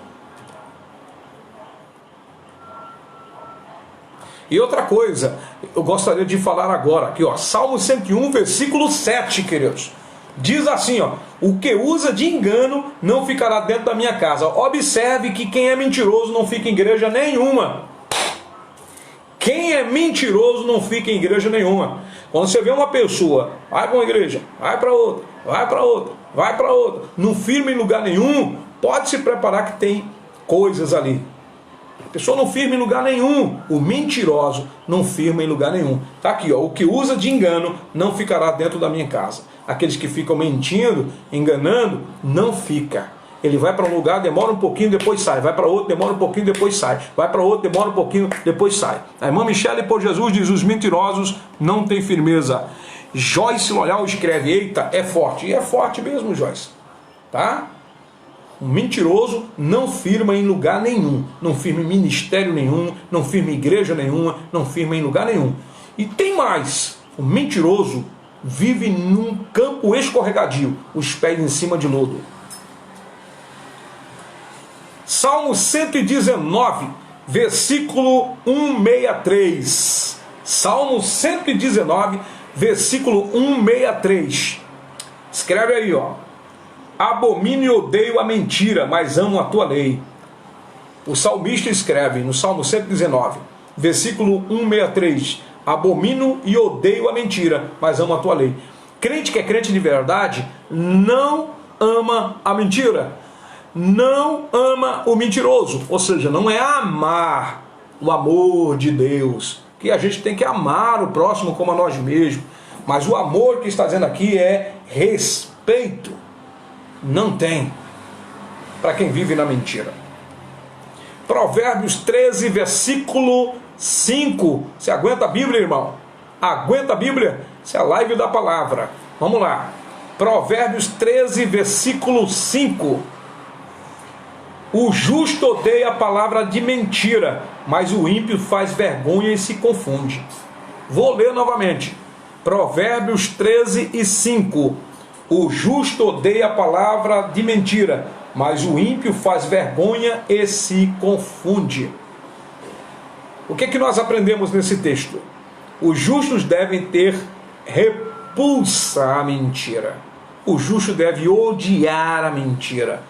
A: E outra coisa, eu gostaria de falar agora, aqui ó, Salmo 101, versículo 7, queridos. Diz assim, ó, o que usa de engano não ficará dentro da minha casa. Observe que quem é mentiroso não fica em igreja nenhuma. Quem é mentiroso não fica em igreja nenhuma. Quando você vê uma pessoa, vai para uma igreja, vai para outra, vai para outra, vai para outra, não firma em lugar nenhum, pode se preparar que tem coisas ali. A pessoa não firma em lugar nenhum. O mentiroso não firma em lugar nenhum. Está aqui, ó, o que usa de engano não ficará dentro da minha casa. Aqueles que ficam mentindo, enganando, não fica. Ele vai para um lugar, demora um pouquinho, depois sai. Vai para outro, demora um pouquinho, depois sai. Vai para outro, demora um pouquinho, depois sai. A irmã Michele por Jesus diz, os mentirosos não têm firmeza. Joyce Loyal escreve, eita, é forte. E é forte mesmo, Joyce. Tá? Um mentiroso não firma em lugar nenhum. Não firma em ministério nenhum, não firma em igreja nenhuma, não firma em lugar nenhum. E tem mais. O mentiroso vive num campo escorregadio, os pés em cima de lodo. Salmo 119, versículo 163. Salmo 119, versículo 163. Escreve aí, ó. Abomino e odeio a mentira, mas amo a tua lei. O salmista escreve no Salmo 119, versículo 163. Abomino e odeio a mentira, mas amo a tua lei. Crente que é crente de verdade não ama a mentira. Não ama o mentiroso, ou seja, não é amar o amor de Deus, que a gente tem que amar o próximo como a nós mesmos, mas o amor que está dizendo aqui é respeito. Não tem para quem vive na mentira. Provérbios 13, versículo 5. Você aguenta a Bíblia, irmão? Aguenta a Bíblia? Isso é a live da palavra. Vamos lá. Provérbios 13, versículo 5. O justo odeia a palavra de mentira, mas o ímpio faz vergonha e se confunde. Vou ler novamente. Provérbios 13 e 5. O justo odeia a palavra de mentira, mas o ímpio faz vergonha e se confunde. O que é que nós aprendemos nesse texto? Os justos devem ter repulsa à mentira. O justo deve odiar a mentira.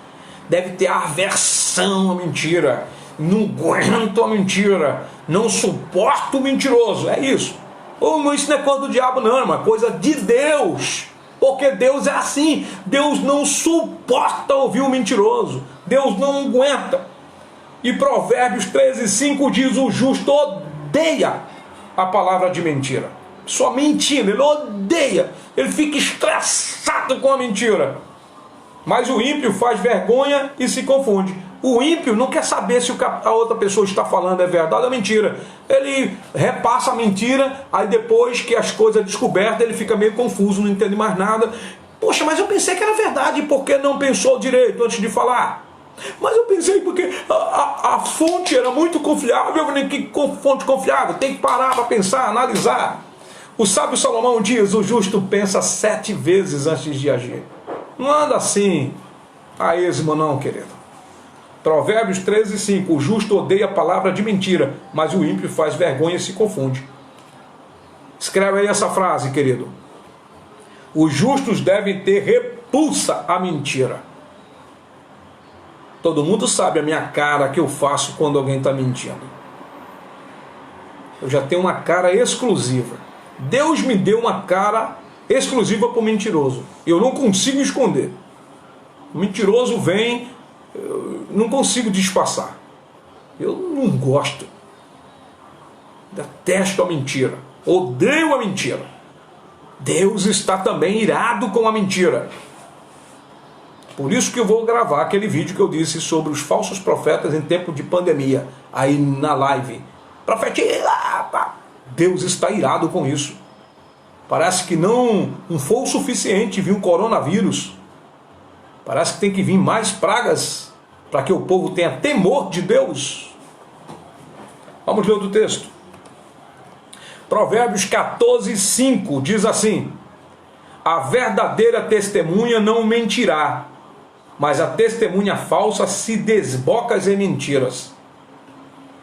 A: Deve ter aversão à mentira. Não aguento a mentira. Não suporto o mentiroso. É isso. Isso não é coisa do diabo, não. É uma coisa de Deus. Porque Deus é assim. Deus não suporta ouvir o mentiroso. Deus não aguenta. E Provérbios 13, 5 diz, o justo odeia a palavra de mentira. Só mentindo, ele odeia. Ele fica estressado com a mentira. Mas o ímpio faz vergonha e se confunde. O ímpio não quer saber se a outra pessoa está falando é verdade ou mentira. Ele repassa a mentira, aí depois que as coisas descobertas, ele fica meio confuso, não entende mais nada. Poxa, mas eu pensei que era verdade, por que não pensou direito antes de falar? Mas eu pensei porque a fonte era muito confiável. Que fonte confiável? Tem que parar para pensar, analisar. O sábio Salomão diz: o justo pensa 7 vezes antes de agir. Não anda assim a esmo não, querido. Provérbios 13:5. O justo odeia a palavra de mentira, mas o ímpio faz vergonha e se confunde. Escreve aí essa frase, querido. Os justos devem ter repulsa à mentira. Todo mundo sabe a minha cara que eu faço quando alguém está mentindo. Eu já tenho uma cara exclusiva. Deus me deu uma cara exclusiva para o mentiroso. Eu não consigo esconder. O mentiroso vem, eu não consigo disfarçar. Eu não gosto. Detesto a mentira. Odeio a mentira. Deus está também irado com a mentira. Por isso que eu vou gravar aquele vídeo que eu disse sobre os falsos profetas em tempo de pandemia, aí na live. Profetia! Deus está irado com isso. Parece que não foi o suficiente vir o coronavírus. Parece que tem que vir mais pragas para que o povo tenha temor de Deus. Vamos ler outro texto. Provérbios 14:5 diz assim: a verdadeira testemunha não mentirá, mas a testemunha falsa se desboca em mentiras.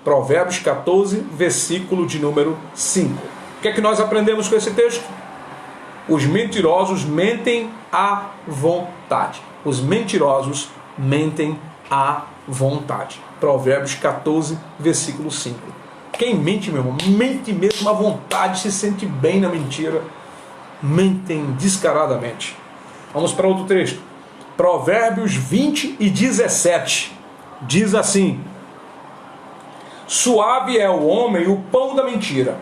A: Provérbios 14, versículo de número 5. O que é que nós aprendemos com esse texto? Os mentirosos mentem à vontade. Os mentirosos mentem à vontade. Provérbios 14, versículo 5. Quem mente, meu irmão, mente mesmo à vontade, se sente bem na mentira. Mentem descaradamente. Vamos para outro texto. Provérbios 20:17. Diz assim: suave é o homem o pão da mentira,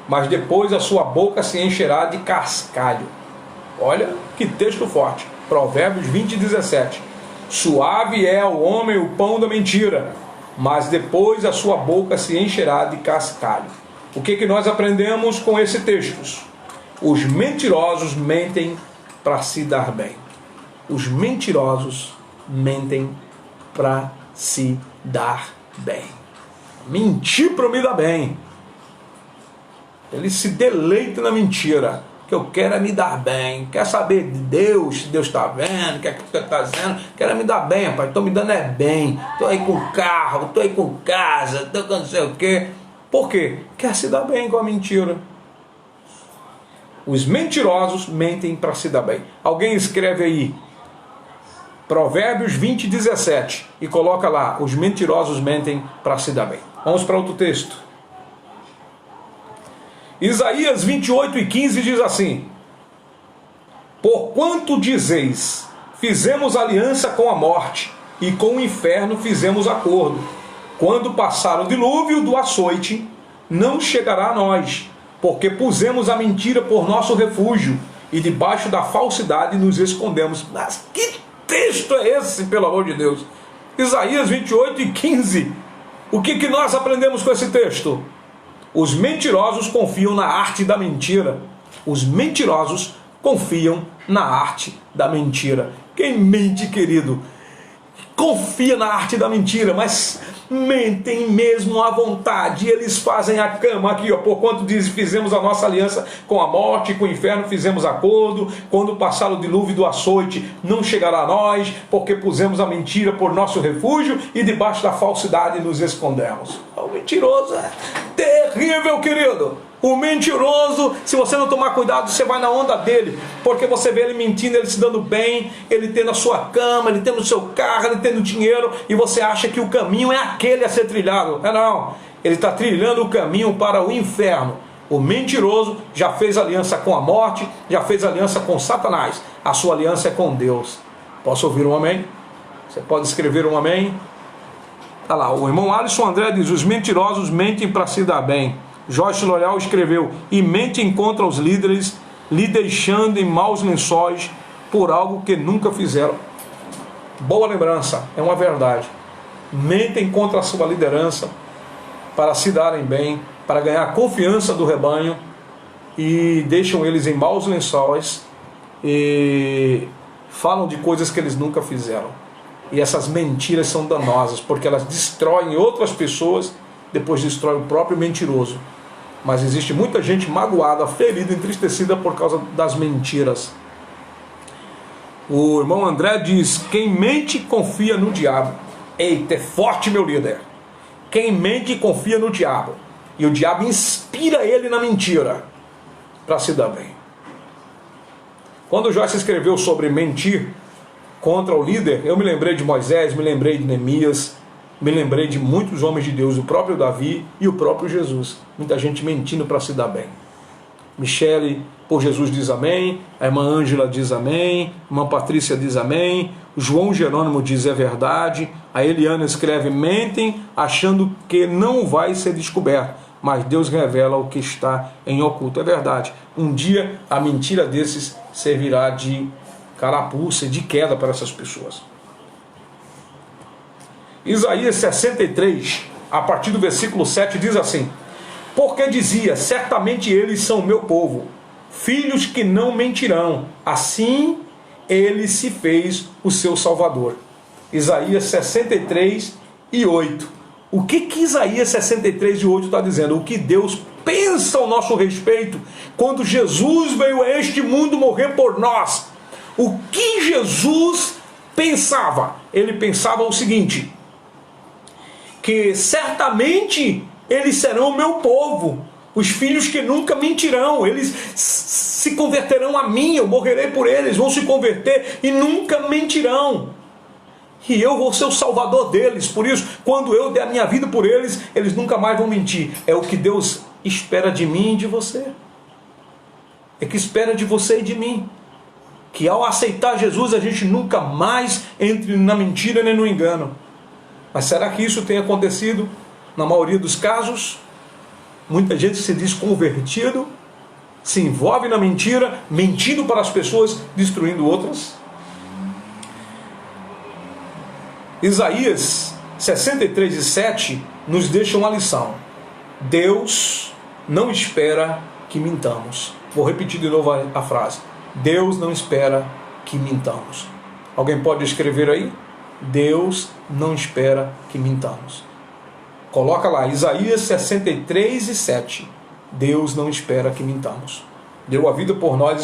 A: mas depois a sua boca se encherá de cascalho. Olha que texto forte. Provérbios 20:17. Suave é o homem o pão da mentira, mas depois a sua boca se encherá de cascalho. O que nós aprendemos com esse texto? Os mentirosos mentem para se dar bem. Os mentirosos mentem para se dar bem. Mentir para me dar bem. Ele se deleita na mentira. O que eu quero é me dar bem. Quer saber de Deus, se Deus está vendo, o que é que você está dizendo? Quero é me dar bem, rapaz. Estou me dando é bem. Estou aí com carro, estou aí com casa, estou com não sei o quê. Por quê? Quer se dar bem com a mentira. Os mentirosos mentem para se dar bem. Alguém escreve aí Provérbios 20:17 e coloca lá: os mentirosos mentem para se dar bem. Vamos para outro texto. Isaías 28:15 diz assim: porquanto dizeis, fizemos aliança com a morte, e com o inferno fizemos acordo. Quando passar o dilúvio do açoite, não chegará a nós, porque pusemos a mentira por nosso refúgio, e debaixo da falsidade nos escondemos. Mas que texto é esse, pelo amor de Deus? Isaías 28:15. O que nós aprendemos com esse texto? Os mentirosos confiam na arte da mentira. Os mentirosos confiam na arte da mentira. Quem mente, querido, confia na arte da mentira, mas mentem mesmo à vontade. Eles fazem a cama aqui, ó, porquanto diz, fizemos a nossa aliança com a morte, com o inferno fizemos acordo. Quando passar o dilúvio do açoite, não chegará a nós, porque pusemos a mentira por nosso refúgio, e debaixo da falsidade nos escondemos. O mentiroso é terrível, querido. O mentiroso, se você não tomar cuidado, você vai na onda dele, porque você vê ele mentindo, ele se dando bem, ele tendo a sua cama, ele tendo o seu carro, ele tendo dinheiro, e você acha que o caminho é aquele a ser trilhado. Não, ele está trilhando o caminho para o inferno. O mentiroso já fez aliança com a morte, já fez aliança com Satanás. A sua aliança é com Deus. Posso ouvir um amém? Você pode escrever um amém? Tá lá, o irmão Alisson André diz: os mentirosos mentem para se dar bem. Joyce L'Oreal escreveu: e mentem contra os líderes, lhe deixando em maus lençóis por algo que nunca fizeram. Boa lembrança, é uma verdade. Mentem contra a sua liderança para se darem bem, para ganhar a confiança do rebanho, e deixam eles em maus lençóis e falam de coisas que eles nunca fizeram. E essas mentiras são danosas, porque elas destroem outras pessoas, depois destrói o próprio mentiroso. Mas existe muita gente magoada, ferida, entristecida por causa das mentiras. O irmão André diz: quem mente confia no diabo. Eita, é forte, meu líder. Quem mente confia no diabo, e o diabo inspira ele na mentira para se dar bem. Quando Joyce escreveu sobre mentir contra o líder, eu me lembrei de Moisés, me lembrei de Neemias, me lembrei de muitos homens de Deus, o próprio Davi e o próprio Jesus. Muita gente mentindo para se dar bem. Michele, por Jesus, diz amém. A irmã Ângela diz amém. A irmã Patrícia diz amém. João Jerônimo diz é verdade. A Eliana escreve: mentem achando que não vai ser descoberto, mas Deus revela o que está em oculto. É verdade. Um dia a mentira desses servirá de carapuça, de queda para essas pessoas. Isaías 63, a partir do versículo 7, diz assim: porque dizia, certamente eles são meu povo, filhos que não mentirão, assim ele se fez o seu Salvador. Isaías 63 e 8. O que Isaías 63 e 8 está dizendo? O que Deus pensa ao nosso respeito quando Jesus veio a este mundo morrer por nós. O que Jesus pensava? Ele pensava o seguinte: que certamente eles serão o meu povo, os filhos que nunca mentirão, eles se converterão a mim, eu morrerei por eles, vão se converter e nunca mentirão. E eu vou ser o salvador deles. Por isso, quando eu der a minha vida por eles, eles nunca mais vão mentir. É o que Deus espera de mim e de você. É que espera de você e de mim. Que ao aceitar Jesus, a gente nunca mais entre na mentira nem no engano. Mas será que isso tem acontecido na maioria dos casos? Muita gente se diz convertido, se envolve na mentira, mentindo para as pessoas, destruindo outras. Isaías 63 e 7 nos deixa uma lição. Deus não espera que mintamos. Vou repetir de novo a frase. Deus não espera que mintamos. Alguém pode escrever aí? Deus não espera que mintamos. Coloca lá, Isaías 63 e 7. Deus não espera que mintamos. Deu a vida por nós.